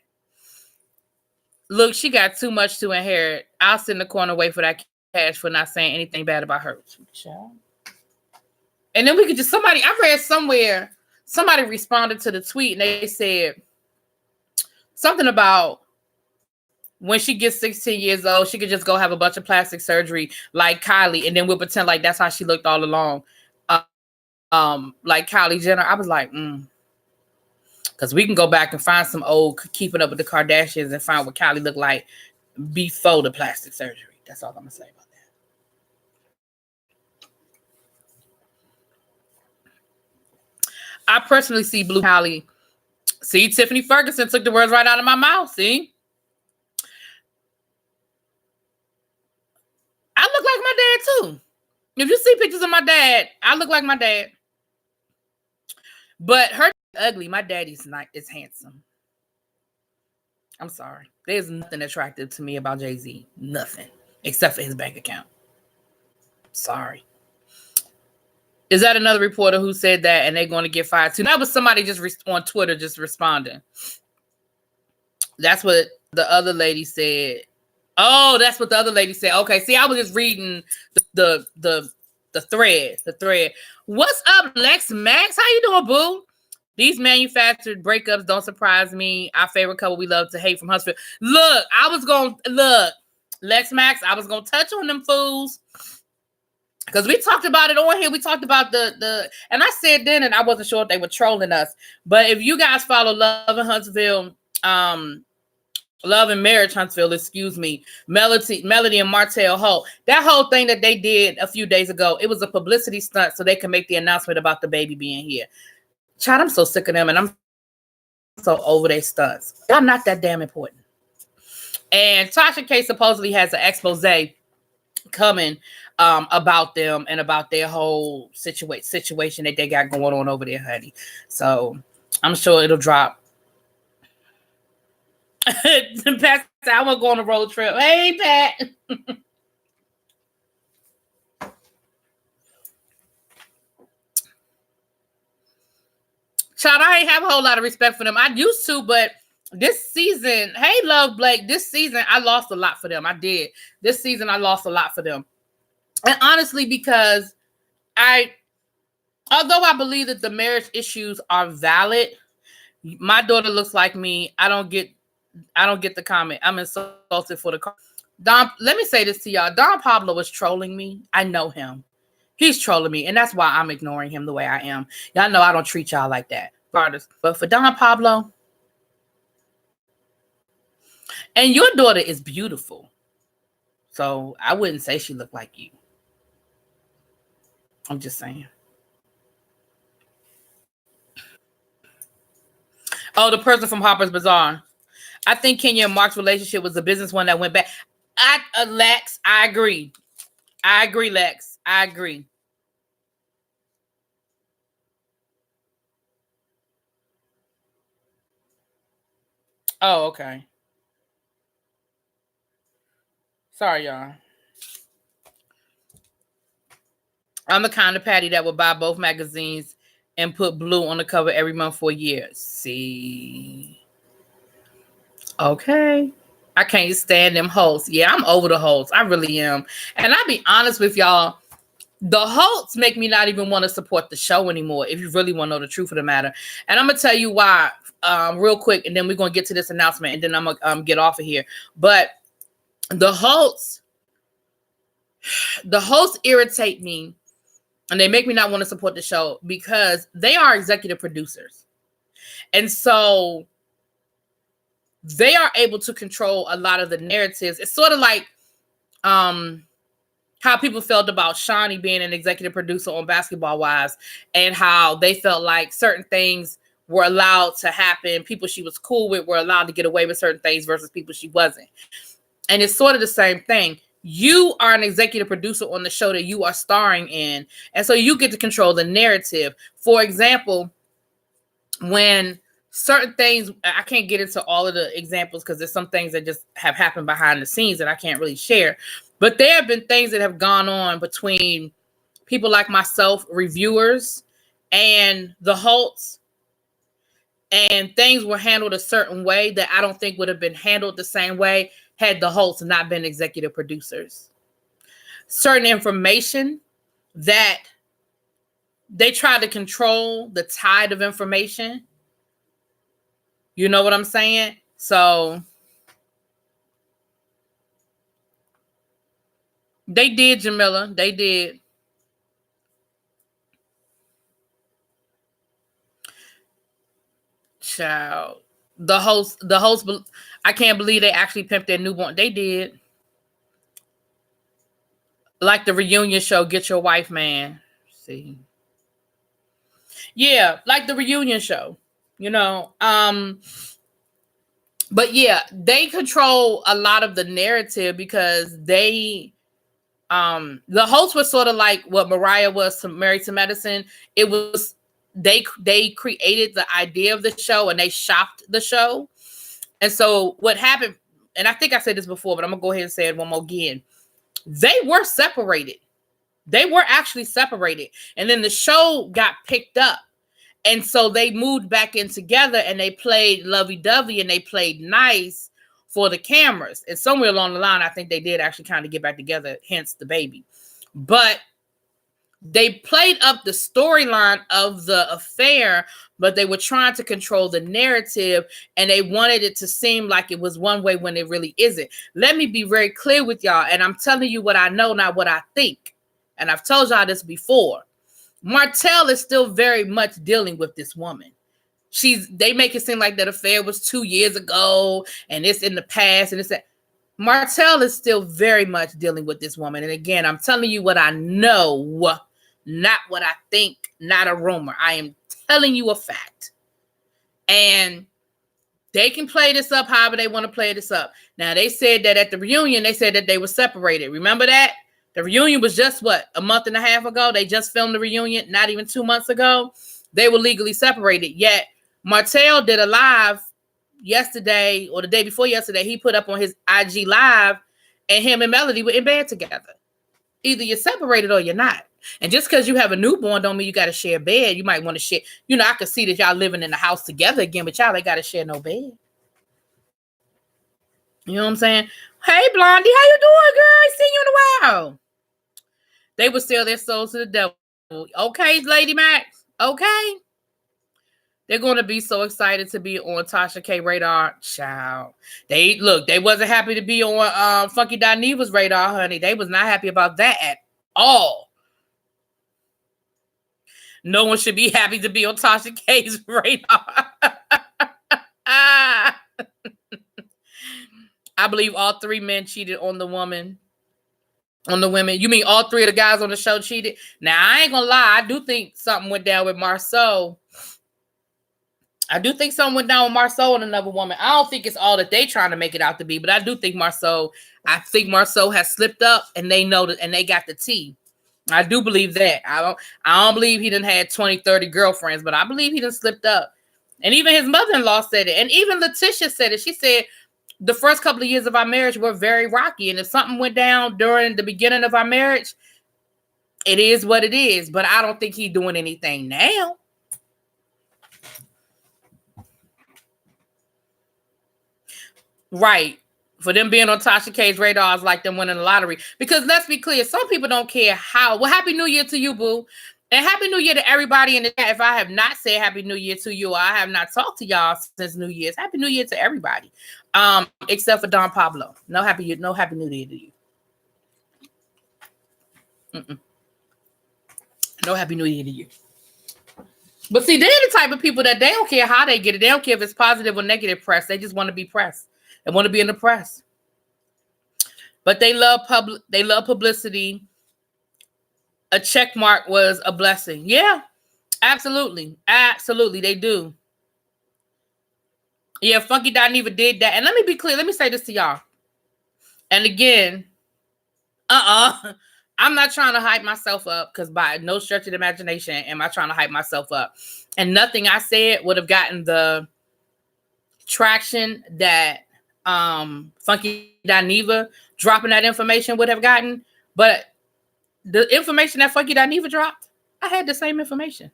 Look, she got too much to inherit. I'll sit in the corner, wait for that cash for not saying anything bad about her. And then we could just, I read somewhere, somebody responded to the tweet and they said something about when she gets 16 years old, she could just go have a bunch of plastic surgery like Kylie, and then we'll pretend like that's how she looked all along. Like Kylie Jenner. I was like, because we can go back and find some old Keeping Up with the Kardashians and find what Kylie looked like before the plastic surgery. That's all I'm going to say about that. I personally see Blue Kylie. See, Tiffany Ferguson took the words right out of my mouth. See? I look like my dad too. If you see pictures of my dad, I look like my dad. But her ugly. My daddy's not is handsome. I'm sorry. There's nothing attractive to me about Jay-Z. Nothing. Except for his bank account. Sorry. Is that another reporter who said that and they're going to get fired too? That was somebody just on Twitter just responding. That's what the other lady said. Oh, that's what the other lady said. Okay, see, I was just reading the thread. What's up, Lex Max? How you doing, boo? These manufactured breakups don't surprise me. Our favorite couple we love to hate from Huntsville. Look, Lex Max, I was gonna touch on them fools. Because we talked about it on here. We talked about the and I said then, and I wasn't sure if they were trolling us. But if you guys follow Love in Huntsville, Love and Marriage Huntsville, excuse me, Melody and Martell Holt, that whole thing that they did a few days ago, it was a publicity stunt so they can make the announcement about DaBaby being here. Child, I'm so sick of them, and I'm so over their stunts. They're not that damn important. And Tasha K supposedly has an expose coming about them and about their whole situation that they got going on over there, honey. So I'm sure it'll drop. Pat, I want to go on a road trip. Hey, Pat. Child, I ain't have a whole lot of respect for them. I used to, but this season, hey, Love Blake, this season, I lost a lot for them. I did. This season, I lost a lot for them. And honestly, because although I believe that the marriage issues are valid, my daughter looks like me. I don't get the comment. I'm insulted for the Don. Let me say this to y'all. Don Pablo was trolling me. I know him. He's trolling me, and that's why I'm ignoring him the way I am. Y'all know I don't treat y'all like that. But for Don Pablo, and your daughter is beautiful, so I wouldn't say she looked like you. I'm just saying. Oh, the person from Harper's Bazaar. I think Kenya and Mark's relationship was a business one that went back. Lex, I agree. Lex. I agree. Oh, okay. Sorry, y'all. I'm the kind of Patty that would buy both magazines and put blue on the cover every month for a year. See? Okay. I can't stand them Holts. Yeah, I'm over the Holts. I really am. And I'll be honest with y'all, the Holts make me not even want to support the show anymore, if you really want to know the truth of the matter. And I'm going to tell you why real quick, and then we're going to get to this announcement, and then I'm going to get off of here. But the Holts irritate me, and they make me not want to support the show because they are executive producers. And so they are able to control a lot of the narratives. It's sort of like how people felt about Shawnee being an executive producer on Basketball Wives, and how they felt like certain things were allowed to happen. People she was cool with were allowed to get away with certain things versus people she wasn't. And it's sort of the same thing. You are an executive producer on the show that you are starring in. And so you get to control the narrative. For example, when certain things, I can't get into all of the examples because there's some things that just have happened behind the scenes that I can't really share. But there have been things that have gone on between people like myself, reviewers, and the Holtz, and things were handled a certain way that I don't think would have been handled the same way had the Holtz not been executive producers. Certain information that they try to control the tide of information. You know what I'm saying? So they did, Jamila. They did. Child. The host, I can't believe they actually pimped their newborn. They did. Like the reunion show, Get Your Wife, Man. See. Yeah, like the reunion show, you know. But yeah, they control a lot of the narrative because the host was sort of like what Mariah was to Married to Medicine. It was they created the idea of the show and they shopped the show. And so what happened, and I think I said this before, but I'm gonna go ahead and say it one more again. They were separated. They were actually separated. And then the show got picked up. And so they moved back in together and they played lovey-dovey and they played nice for the cameras. And somewhere along the line, I think they did actually kind of get back together, hence DaBaby. But they played up the storyline of the affair, but they were trying to control the narrative and they wanted it to seem like it was one way when it really isn't. Let me be very clear with y'all. And I'm telling you what I know, not what I think. And I've told y'all this before. Martell is still very much dealing with this woman. They make it seem like that affair was 2 years ago and it's in the past and it's that. Martell is still very much dealing with this woman. And again, I'm telling you what I know, not what I think, not a rumor. I am telling you a fact. And they can play this up however they want to play this up. Now, they said that at the reunion, they said that they were separated. Remember that? The reunion was just, a month and a half ago? They just filmed the reunion, not even 2 months ago. They were legally separated. Yet, Martell did a live yesterday or the day before yesterday. He put up on his IG live, and him and Melody were in bed together. Either you're separated or you're not. And just because you have a newborn don't mean you got to share a bed. You might want to share. You know, I could see that y'all living in the house together again, but y'all ain't got to share no bed. You know what I'm saying? Hey, Blondie, how you doing, girl? I seen you in a while. They would sell their souls to the devil. Okay, Lady Max. Okay. They're going to be so excited to be on Tasha K radar. Child. They wasn't happy to be on Funky Dineva's radar, honey. They was not happy about that at all. No one should be happy to be on Tasha K's radar. I believe all three men cheated on the woman. On the women. You mean all three of the guys on the show cheated? Now, I ain't gonna lie. I do think something went down with Marceau. And another woman. I don't think it's all that they trying to make it out to be, but I do think Marceau has slipped up and they know that, and they got the tea. I do believe that. I don't believe he done had 20, 30 girlfriends, but I believe he done slipped up. And even his mother-in-law said it. And even Letitia said it. She said, the first couple of years of our marriage were very rocky. And if something went down during the beginning of our marriage, it is what it is. But I don't think he's doing anything now. Right. For them being on Tasha K's radar is like them winning the lottery. Because let's be clear, some people don't care how. Well, Happy New Year to you, boo. And Happy New Year to everybody in the chat. If I have not said Happy New Year to you, I have not talked to y'all since New Year's. Happy New Year to everybody. Except for Don Pablo. No Happy New Year to you. No Happy New Year to you. But see, they're the type of people that they don't care how they get it. They don't care if it's positive or negative press. They just want to be pressed. They want to be in the press. But they love publicity. A check mark was a blessing. Yeah, absolutely. Absolutely, they do. Yeah, Funky Dineva did that. And let me be clear. Let me say this to y'all. And again, I'm not trying to hype myself up, because by no stretch of the imagination am I trying to hype myself up. And nothing I said would have gotten the traction that Funky Dineva dropping that information would have gotten. But the information that Funky Dineva dropped, I had the same information.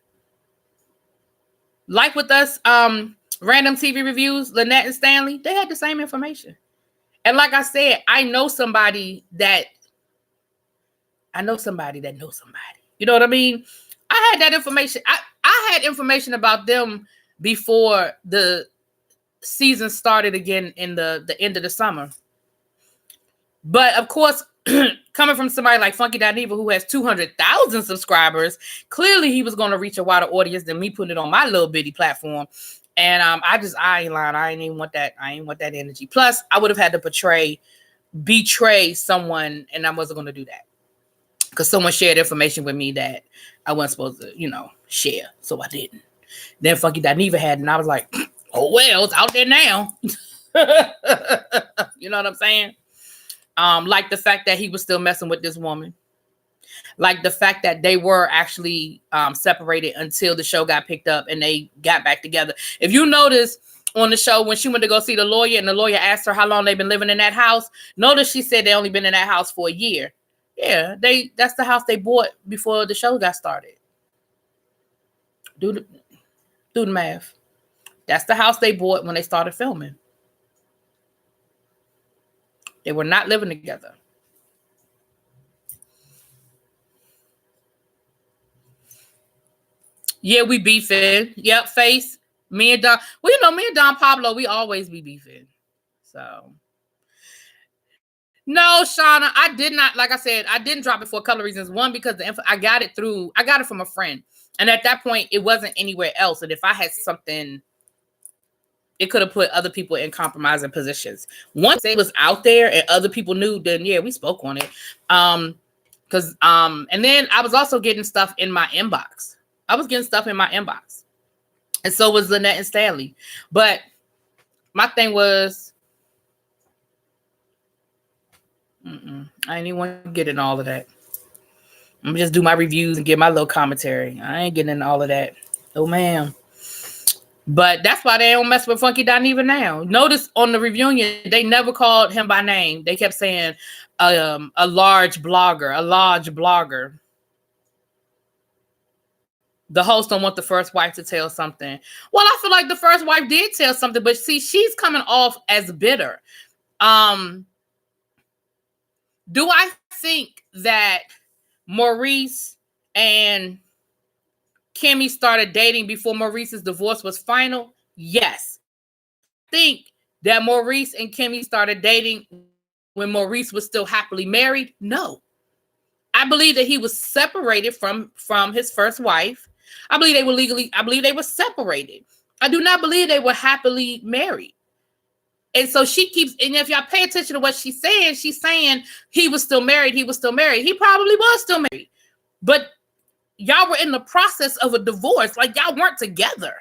Like with us, random TV reviews, Lynette and Stanley, they had the same information. And like I said, I know somebody that knows somebody. You know what I mean? I had that information. I had information about them before the season started again in the end of the summer. But of course, coming from somebody like Funky Dineva, who has 200,000 subscribers, clearly he was going to reach a wider audience than me putting it on my little bitty platform. And I ain't lying. I ain't even want that. I ain't want that energy. Plus, I would have had to betray someone, and I wasn't going to do that because someone shared information with me that I wasn't supposed to, share. So I didn't. Then Funky Dineva had, and I was like, oh well, it's out there now. You know what I'm saying? Like the fact that he was still messing with this woman. Like the fact that they were actually separated until the show got picked up and they got back together. If you notice on the show, when she went to go see the lawyer and the lawyer asked her how long they've been living in that house, notice she said they only been in that house for a year. Yeah, that's the house they bought before the show got started. Do the math. That's the house they bought when they started filming. They were not living together. Yeah, we beefing. Yep, Face. Me and Don. Well, me and Don Pablo, we always be beefing. So. No, Shauna, I did not. Like I said, I didn't drop it for a couple of reasons. One, because I got it from a friend. And at that point, it wasn't anywhere else. And if I had something, it could have put other people in compromising positions. Once it was out there and other people knew, then yeah, we spoke on it. And then I was also getting stuff in my inbox. And so was Lynette and Stanley. But my thing was, I ain't even want to get in all of that. I'm gonna just do my reviews and give my little commentary. I ain't getting in all of that. Oh, ma'am. But that's why they don't mess with Funky Dineva now. Notice on the reunion, they never called him by name. They kept saying a large blogger. The host don't want the first wife to tell something. Well, I feel like the first wife did tell something, but see, she's coming off as bitter. Do I think that Maurice and Kimmy started dating before Maurice's divorce was final? Yes. I think that Maurice and Kimmy started dating when Maurice was still happily married? No. I believe that he was separated from his first wife. I believe they were separated. I do not believe they were happily married. And so she keeps, and if y'all pay attention to what she's saying he was still married. He probably was still married. But y'all were in the process of a divorce. Like, y'all weren't together.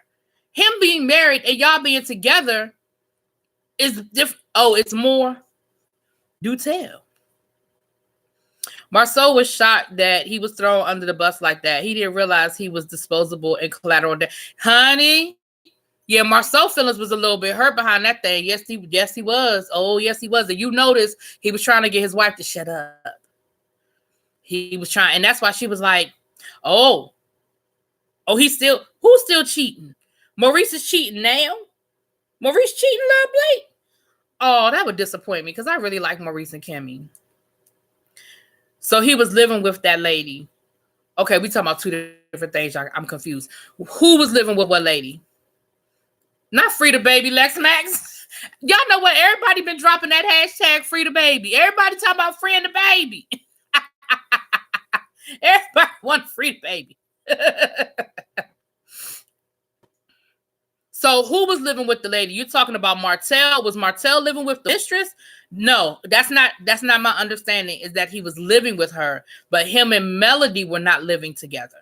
Him being married and y'all being together is different. Oh, it's more. Do tell. Marceau was shocked that he was thrown under the bus like that. He didn't realize he was disposable and collateral. Honey, yeah, Marceau's feelings was a little bit hurt behind that thing. Yes, he was. Oh, yes, he was. And you notice he was trying to get his wife to shut up. He was trying, and that's why she was like, who's still cheating? Maurice is cheating now? Maurice cheating, Love Blake? Oh, that would disappoint me because I really like Maurice and Kimmy. So he was living with that lady. Okay, we talking about two different things. I'm confused. Who was living with what lady? Not DaBaby, Lex Max. Y'all know what? Everybody been dropping that hashtag DaBaby. Everybody talking about freeing the baby. Everybody want DaBaby. So who was living with the lady? You're talking about Martell. Was Martell living with the mistress? No, that's not my understanding, is that he was living with her, but him and Melody were not living together.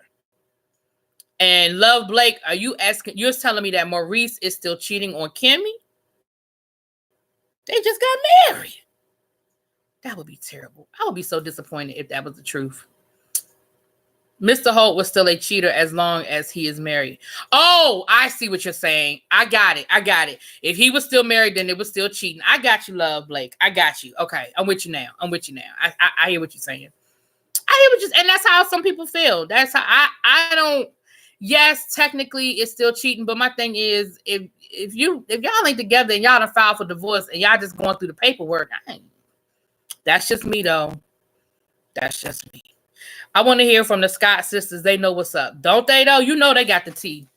And Love Blake, you're telling me that Maurice is still cheating on Kimmy? They just got married. That would be terrible. I would be so disappointed if that was the truth. Mr. Holt was still a cheater as long as he is married. Oh, I see what you're saying. I got it. If he was still married, then it was still cheating. I got you, Love Blake. I got you. Okay, I'm with you now. I hear what you're saying. And that's how some people feel. That's how I don't. Yes, technically it's still cheating, but my thing is, if y'all ain't together and y'all done filed for divorce and y'all just going through the paperwork, that's just me though. That's just me. I want to hear from the Scott sisters. They know what's up, don't they? Though you know they got the tea.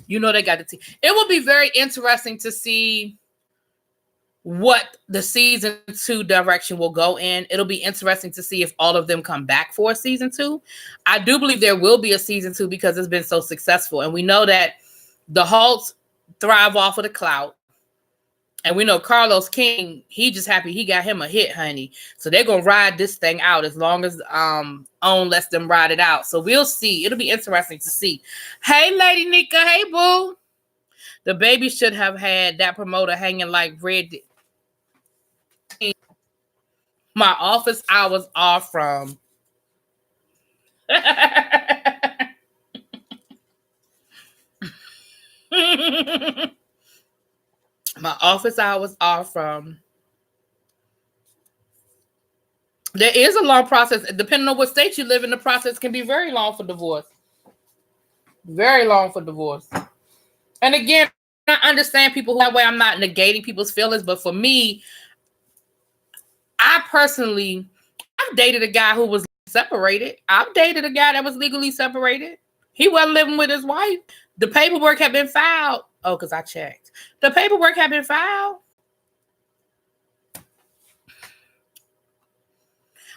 It will be very interesting to see what the season 2 direction will go in. It'll be interesting to see if all of them come back for a season 2. I do believe there will be a season 2 because it's been so successful. And we know that the Halts thrive off of the clout. And we know Carlos King, he just happy he got him a hit, honey. So they're going to ride this thing out as long as OWN lets them ride it out. So we'll see. It'll be interesting to see. Hey, Lady Nika. Hey, boo. DaBaby should have had that promoter hanging like red. My office hours are from. My office hours are from. There is a long process. Depending on what state you live in, the process can be very long for divorce. Very long for divorce. And again, I understand people that way. I'm not negating people's feelings, but for me, I've dated a guy who was separated. I've dated a guy that was legally separated. He wasn't living with his wife. The paperwork had been filed. Oh, because I checked. The paperwork had been filed.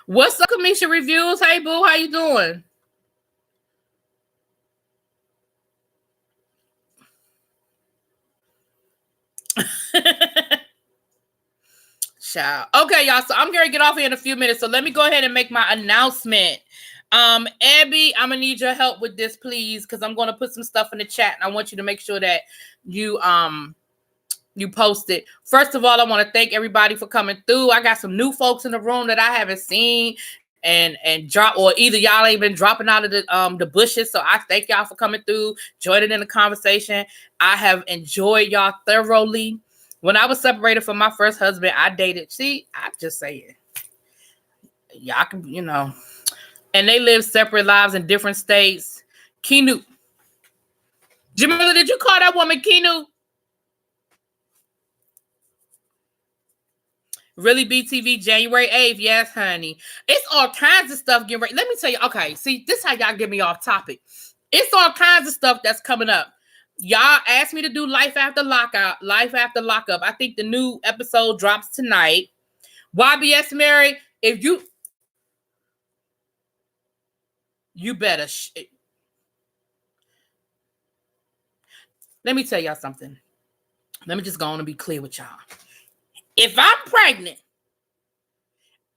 What's up, Kamisha Reviews? Hey, boo, how you doing? Child. Okay, y'all. So I'm going to get off here in a few minutes. So let me go ahead and make my announcement. Abby, I'm gonna need your help with this, please, because I'm gonna put some stuff in the chat, and I want you to make sure that you post it. First of all, I want to thank everybody for coming through. I got some new folks in the room that I haven't seen and drop, or either y'all ain't been dropping out of the bushes. So I thank y'all for coming through, joining in the conversation. I have enjoyed y'all thoroughly. When I was separated from my first husband, I dated. See, I'm just saying, y'all can, and they live separate lives in different states. Kinu. Jamila, did you call that woman Kinu? ReallyBTV, January 8th. Yes, honey. It's all kinds of stuff getting ready. Let me tell you. Okay, see, this is how y'all get me off topic. It's all kinds of stuff that's coming up. Y'all asked me to do Life After Lockup. I think the new episode drops tonight. YBS Mary, if you better. Let me tell y'all something. Let me just go on and be clear with y'all. If I'm pregnant,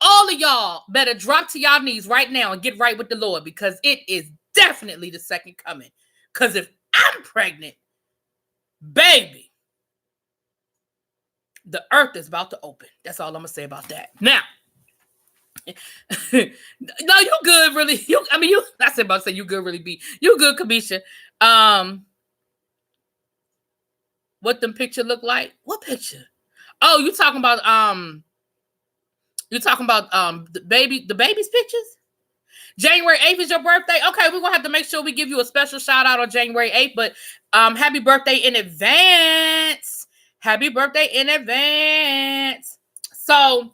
all of y'all better drop to y'all knees right now and get right with the Lord, because it is definitely the second coming. Because if I'm pregnant, baby, the earth is about to open. That's all I'm going to say about that. Now, no, you good, really. I said about to say you good, really be. You good, Kamisha. What them picture look like? What picture? Oh, you talking about the baby's pictures? January 8th is your birthday? Okay, we're gonna have to make sure we give you a special shout out on January 8th, but happy birthday in advance. Happy birthday in advance. So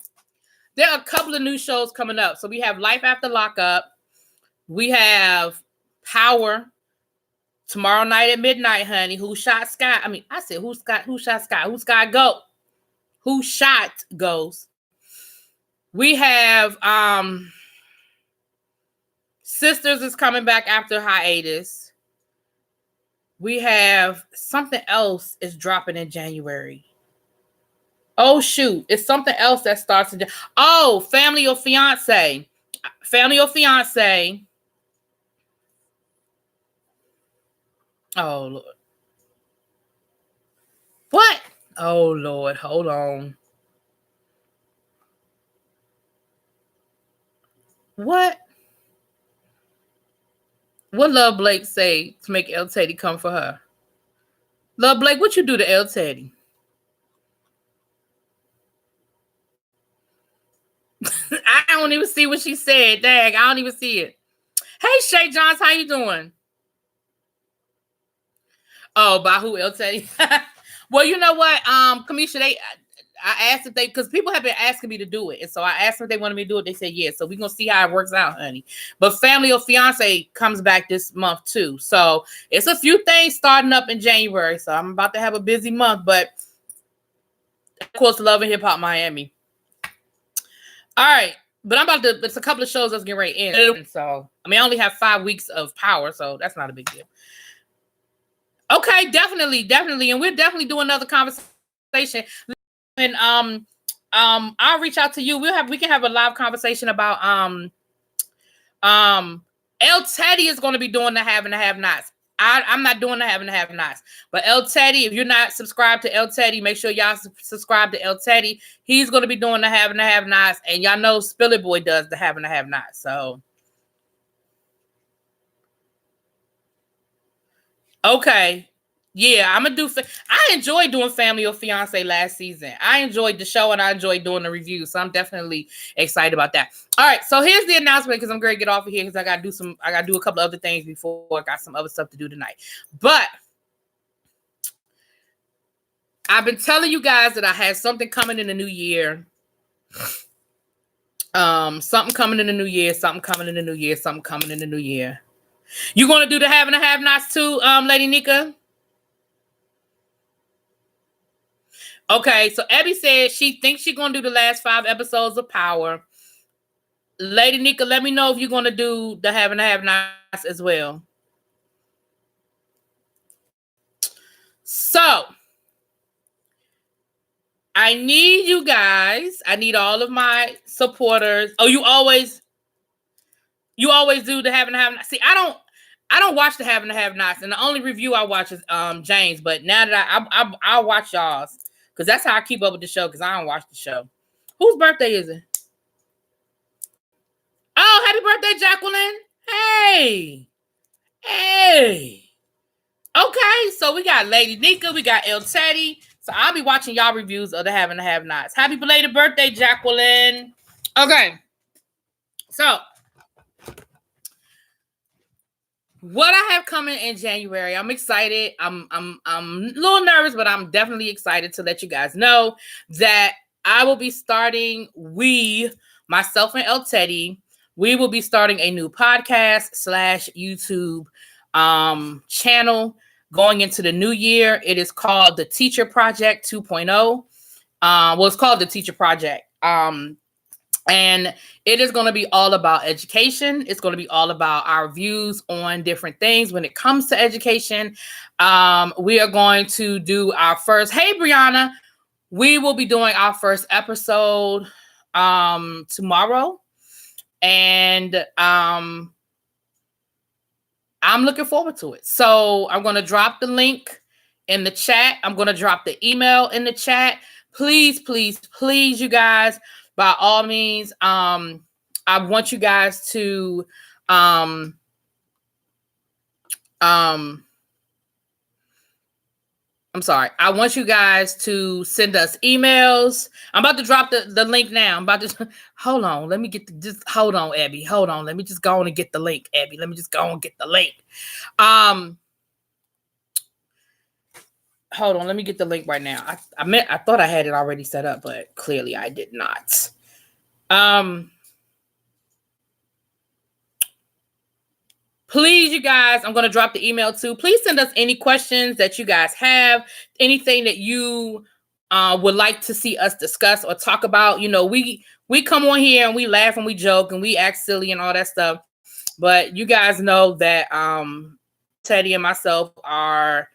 there are a couple of new shows coming up. So we have Life After Lockup. We have Power tomorrow night at midnight, honey. Who shot Scott? I said who shot Scott? Who Scott go? Who shot goes? We have Sisters is coming back after hiatus. We have something else is dropping in January. Oh, shoot. It's something else that starts in January. Oh, Family or Fiance. Family or Fiance. Oh, Lord. What? Oh, Lord. Hold on. What? What Love Blake say to make El Teddy come for her? Love Blake, what you do to El Teddy? I don't even see what she said. Dang, I don't even see it. Hey, Shay Johns, how you doing? Oh, by who? El Teddy? Well, you know what, Kamisha, I asked if they, because people have been asking me to do it, and so I asked them if they wanted me to do it. They said yes, so we're gonna see how it works out, honey. But Family or Fiance comes back this month too, so it's a few things starting up in January. So I'm about to have a busy month, but of course, Love and Hip Hop Miami. All right, but I'm about to. It's a couple of shows that's getting ready to end, so I mean, I only have 5 weeks of power, so that's not a big deal. Okay, definitely, and we'll definitely do another conversation. And I'll reach out to you. We can have a live conversation about El Teddy is going to be doing the have and the have nots. I'm not doing the have and the have nots, but El Teddy, if you're not subscribed to El Teddy, make sure y'all subscribe to El Teddy. He's going to be doing the have and the have nots, and y'all know Spilly Boy does the have and the have nots. So okay. Yeah, I'm gonna do. I enjoyed doing Family or Fiance last season. I enjoyed the show and I enjoyed doing the reviews. So I'm definitely excited about that. All right, so here's the announcement because I'm going to get off of here because I got to do a couple other things before I got some other stuff to do tonight. But I've been telling you guys that I had something coming in the new year. Something coming in the new year. Something coming in the new year. Something coming in the new year. You going to do the have and the have nots too, Lady Nika? Okay, so Abby said she thinks she's going to do the last 5 episodes of Power. Lady Nika, let me know if you're going to do the have and the have nots as well. So, I need you guys. I need all of my supporters. Oh, you always do the have and the have nots. See, I don't watch the have and the have nots, and the only review I watch is James. But now that I'll watch y'all's. Because that's how I keep up with the show, because I don't watch the show. Whose birthday is it? Oh, happy birthday, Jacqueline. Hey. Okay, so we got Lady Nika, we got El Teddy. So I'll be watching y'all reviews of the have and the have nots. Happy belated birthday, Jacqueline. Okay. So what I have coming in January, I'm excited. I'm a little nervous, but I'm definitely excited to let you guys know that I will be starting. Myself and El Teddy, we will be starting a new podcast / YouTube channel going into the new year. It is called the Teacher Project 2.0. Well, it's called the Teacher Project. And it is going to be all about education. It's going to be all about our views on different things when it comes to education. We are going to do our first. Hey, Brianna. We will be doing our first episode tomorrow. And I'm looking forward to it. So I'm going to drop the link in the chat. I'm going to drop the email in the chat. Please, you guys. By all means, I want you guys to I'm sorry. I want you guys to send us emails. I'm about to drop the link now. I'm about to hold on. Let me get just hold on, Abby. Hold on. Let me just go on and get the link, Abby. Let me just go on and get the link. Hold on. Let me get the link right now. I thought I had it already set up, but clearly I did not. Please, you guys, I'm going to drop the email too. Please send us any questions that you guys have, anything that you would like to see us discuss or talk about. You know, we come on here and we laugh and we joke and we act silly and all that stuff. But you guys know that Teddy and myself are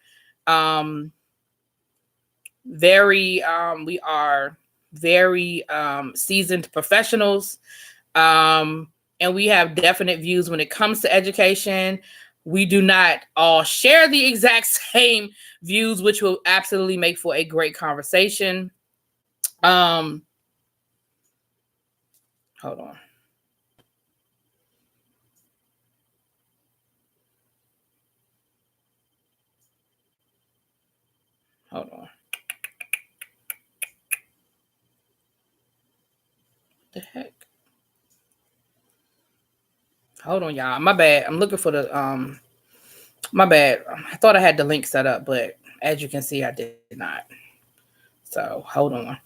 very seasoned professionals. And we have definite views when it comes to education. We do not all share the exact same views, which will absolutely make for a great conversation. Hold on. Hold on. What the heck? Hold on, y'all. My bad. I'm looking for the my bad. I thought I had the link set up, but as you can see, I did not. So hold on.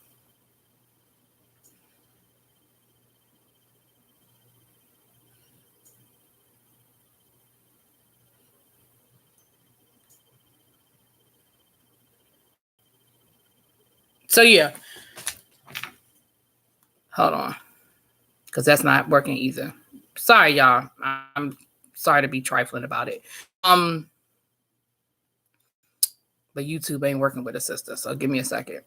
So yeah. Hold on. Because that's not working either. Sorry, y'all. I'm sorry to be trifling about it. But YouTube ain't working with a sister, so give me a second.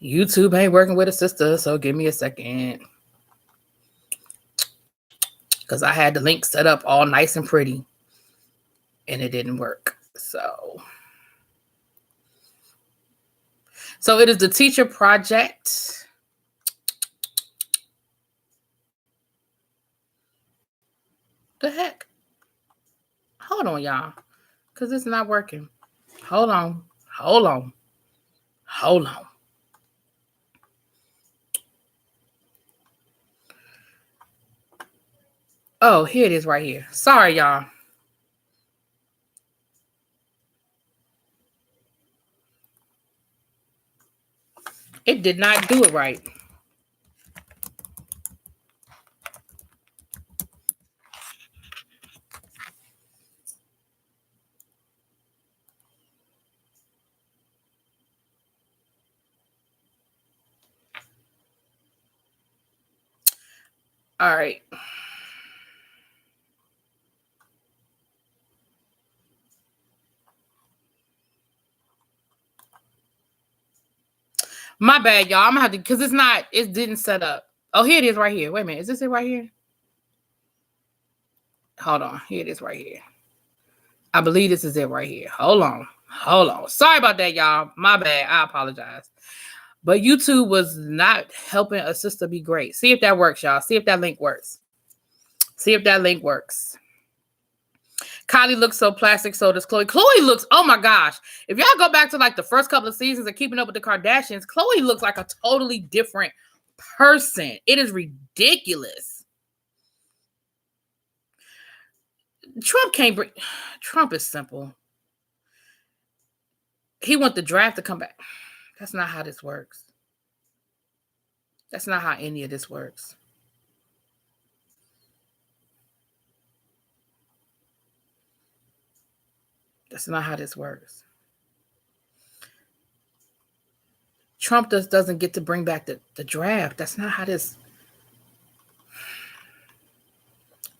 YouTube ain't working with a sister, so give me a second. Because I had the link set up all nice and pretty, and it didn't work. So it is the teacher project. The heck? Hold on, y'all. Because it's not working. Hold on. Oh, here it is right here. Sorry, y'all. It did not do it right. All right. My bad, y'all. I'm gonna have to, because it didn't set up. Oh, here it is right here. Wait a minute. Is this it right here? Hold on. Here it is right here. I believe this is it right here. Hold on. Sorry about that, y'all. My bad. I apologize. But YouTube was not helping a sister be great. See if that works, y'all. See if that link works. Kylie looks so plastic, so does Chloe. Chloe looks, oh my gosh. If y'all go back to like the first couple of seasons of Keeping Up with the Kardashians, Chloe looks like a totally different person. It is ridiculous. Trump is simple. He wants the draft to come back. That's not how this works. That's not how any of this works. That's not how this works. Trump doesn't get to bring back the draft. That's not how this works.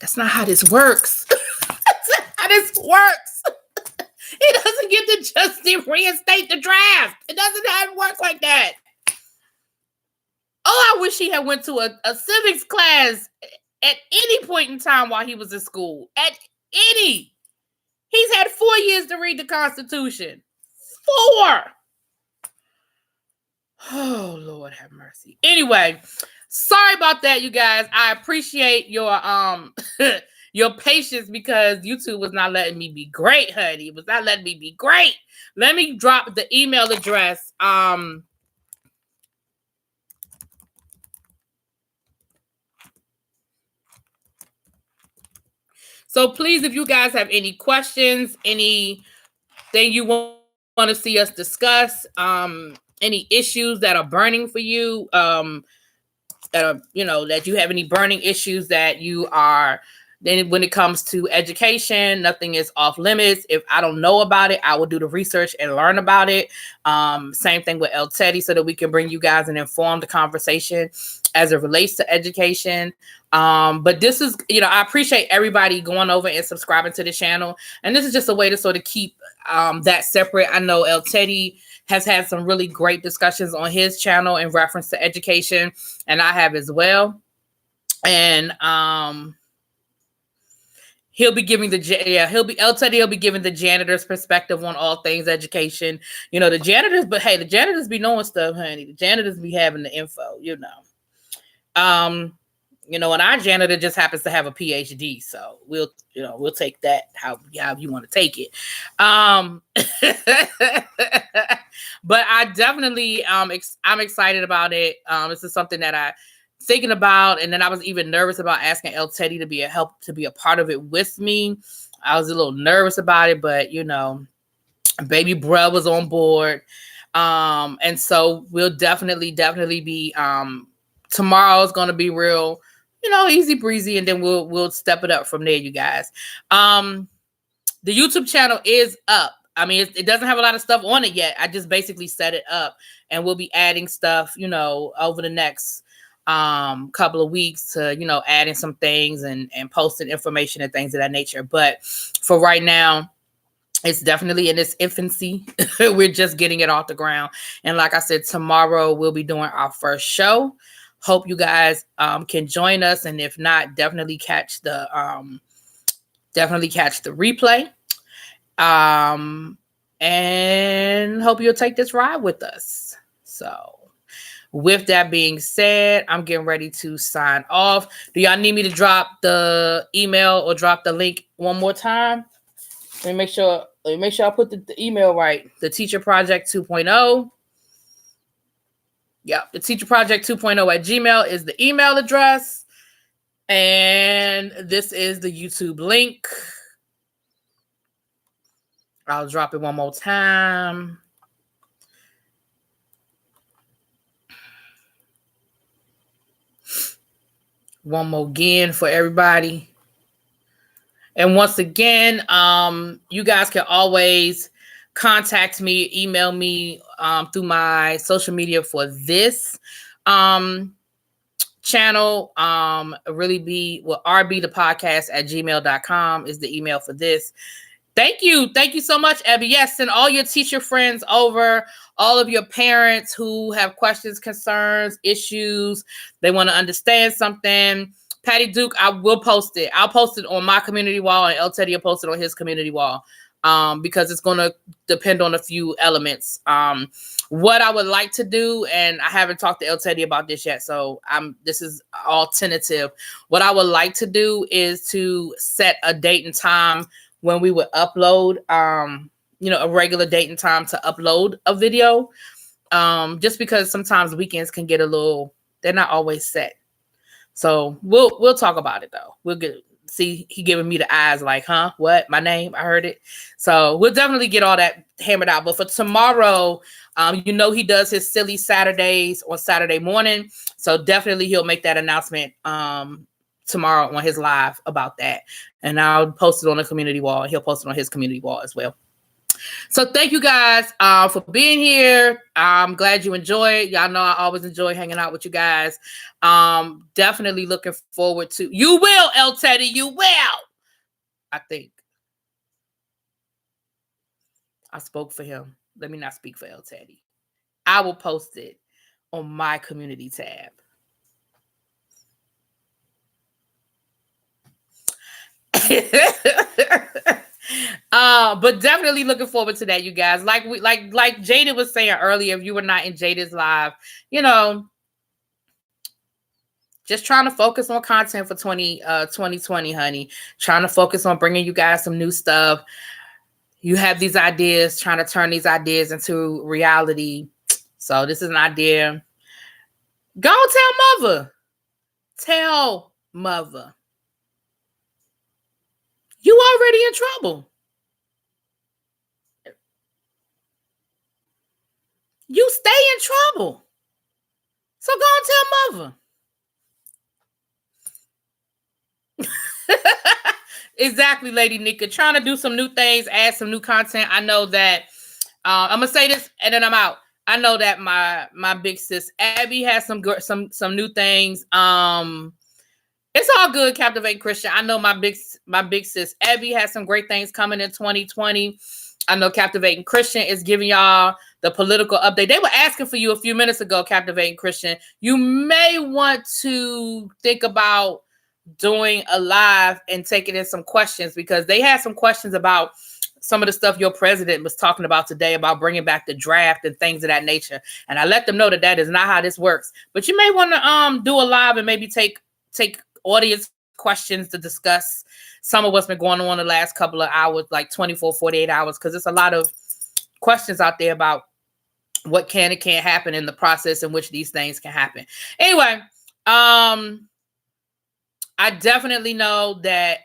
That's not how this works. He doesn't get to just reinstate the draft. It doesn't have to work like that. Oh, I wish he had went to a civics class at any point in time while he was in school. He's had 4 years to read the Constitution. 4. Oh, Lord have mercy. Anyway, sorry about that, you guys. I appreciate your your patience, because YouTube was not letting me be great, honey. It was not letting me be great. Let me drop the email address. So please, if you guys have any questions, anything you want to see us discuss, any issues that are burning for you, that you have any burning issues that you are, then when it comes to education, nothing is off limits. If I don't know about it, I will do the research and learn about it. Same thing with El Teddy, so that we can bring you guys an informed conversation as it relates to education. But this is, I appreciate everybody going over and subscribing to the channel. And this is just a way to sort of keep that separate. I know El Teddy has had some really great discussions on his channel in reference to education, and I have as well. And El Teddy will be giving the janitor's perspective on all things education. The janitors, but hey, the janitors be knowing stuff, honey. The janitors be having the info, And our janitor just happens to have a PhD, so we'll take that how you want to take it. But I definitely I'm excited about it. This is something that I thinking about, and then I was even nervous about asking El Teddy to be a part of it with me. I was a little nervous about it, but baby bruh was on board. And so we'll definitely be tomorrow is going to be real, easy breezy, and then we'll step it up from there, you guys. The YouTube channel is up. I mean, it doesn't have a lot of stuff on it yet. I just basically set it up, and we'll be adding stuff, over the next couple of weeks to, adding some things and posting information and things of that nature. But for right now, it's definitely in its infancy. We're just getting it off the ground. And like I said, tomorrow we'll be doing our first show. Hope you guys can join us. And if not, definitely catch the replay. And hope you'll take this ride with us. So with that being said, I'm getting ready to sign off. Do y'all need me to drop the email or drop the link one more time? Let me make sure I put the email right. The Teacher Project 2.0. Yeah, the Teacher Project 2.0 at Gmail is the email address. And this is the YouTube link. I'll drop it one more time. One more again for everybody. And once again, you guys can always contact me, email me through my social media for this channel. ReallyBThePodcast at gmail.com is the email for this. Thank you so much, Abby. Yes, send all your teacher friends over, all of your parents who have questions, concerns, issues. They want to understand something. Patty Duke, I will post it. I'll post it on my community wall, and El Teddy will post it on his community wall because it's going to depend on a few elements. What I would like to do, and I haven't talked to El Teddy about this yet, so this is all tentative. What I would like to do is to set a date and time when we would upload, a regular date and time to upload a video, just because sometimes weekends can get they're not always set. So we'll talk about it though. We'll see he giving me the eyes like, huh? What? My name? I heard it. So we'll definitely get all that hammered out. But for tomorrow, he does his silly Saturdays on Saturday morning. So definitely he'll make that announcement tomorrow on his live about that. And I'll post it on the community wall. He'll post it on his community wall as well. So thank you guys for being here. I'm glad you enjoyed. Y'all know I always enjoy hanging out with you guys. Definitely looking forward to. You will, El Teddy. You will. I think. I spoke for him. Let me not speak for El Teddy. I will post it on my community tab. But definitely looking forward to that, you guys. Like Jada was saying earlier, if you were not in Jada's live, just trying to focus on content for 2020, honey. Trying to focus on bringing you guys some new stuff. You have these ideas, trying to turn these ideas into reality. So this is an idea. Go tell mother. Tell mother. You already in trouble. You stay in trouble. So go and tell mother. Exactly, Lady Nika. Trying to do some new things, add some new content. I know that I'm gonna say this and then I'm out. I know that my big sis Abby has some new things. It's all good, Captivate Christian. I know my big sis Abby has some great things coming in 2020. I know Captivating Christian is giving y'all the political update. They were asking for you a few minutes ago, Captivating Christian. You may want to think about doing a live and taking in some questions because they had some questions about some of the stuff your president was talking about today about bringing back the draft and things of that nature. And I let them know that is not how this works. But you may want to do a live and maybe take take audience questions to discuss some of what's been going on the last couple of hours, like 24, 48 hours, because there's a lot of questions out there about what can and can't happen in the process in which these things can happen. Anyway, I definitely know that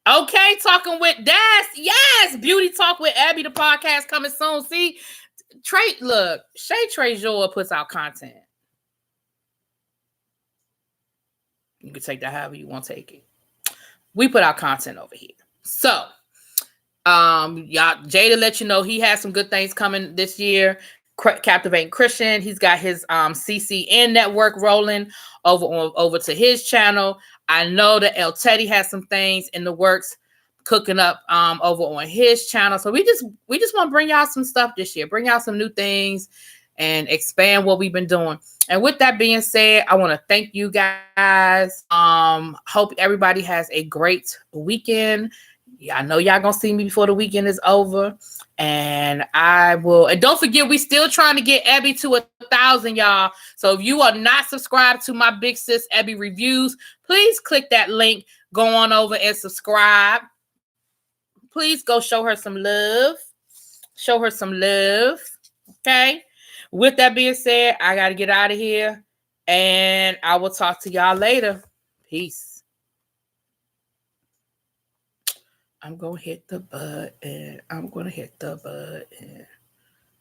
okay, talking with Das. Yes, Beauty Talk with Abby, the podcast coming soon. See, look, Shay Trejour puts out content. You can take that however you want to take it. We put out content over here. So, y'all, Jada let you know he has some good things coming this year. Captivating Christian. He's got his CCN network rolling over to his channel. I know that El Teddy has some things in the works cooking up over on his channel. So we just want to bring y'all some stuff this year. Bring y'all some new things and expand what we've been doing. And with that being said, I want to thank you guys. Hope everybody has a great weekend. Yeah, I know y'all gonna see me before the weekend is over. And don't forget, we still trying to get Abby to 1,000, y'all. So if you are not subscribed to my big sis Abby reviews, please click that link, go on over and subscribe. Please go show her some love. Show her some love. Okay. With that being said, I got to get out of here, and I will talk to y'all later. Peace. I'm going to hit the button.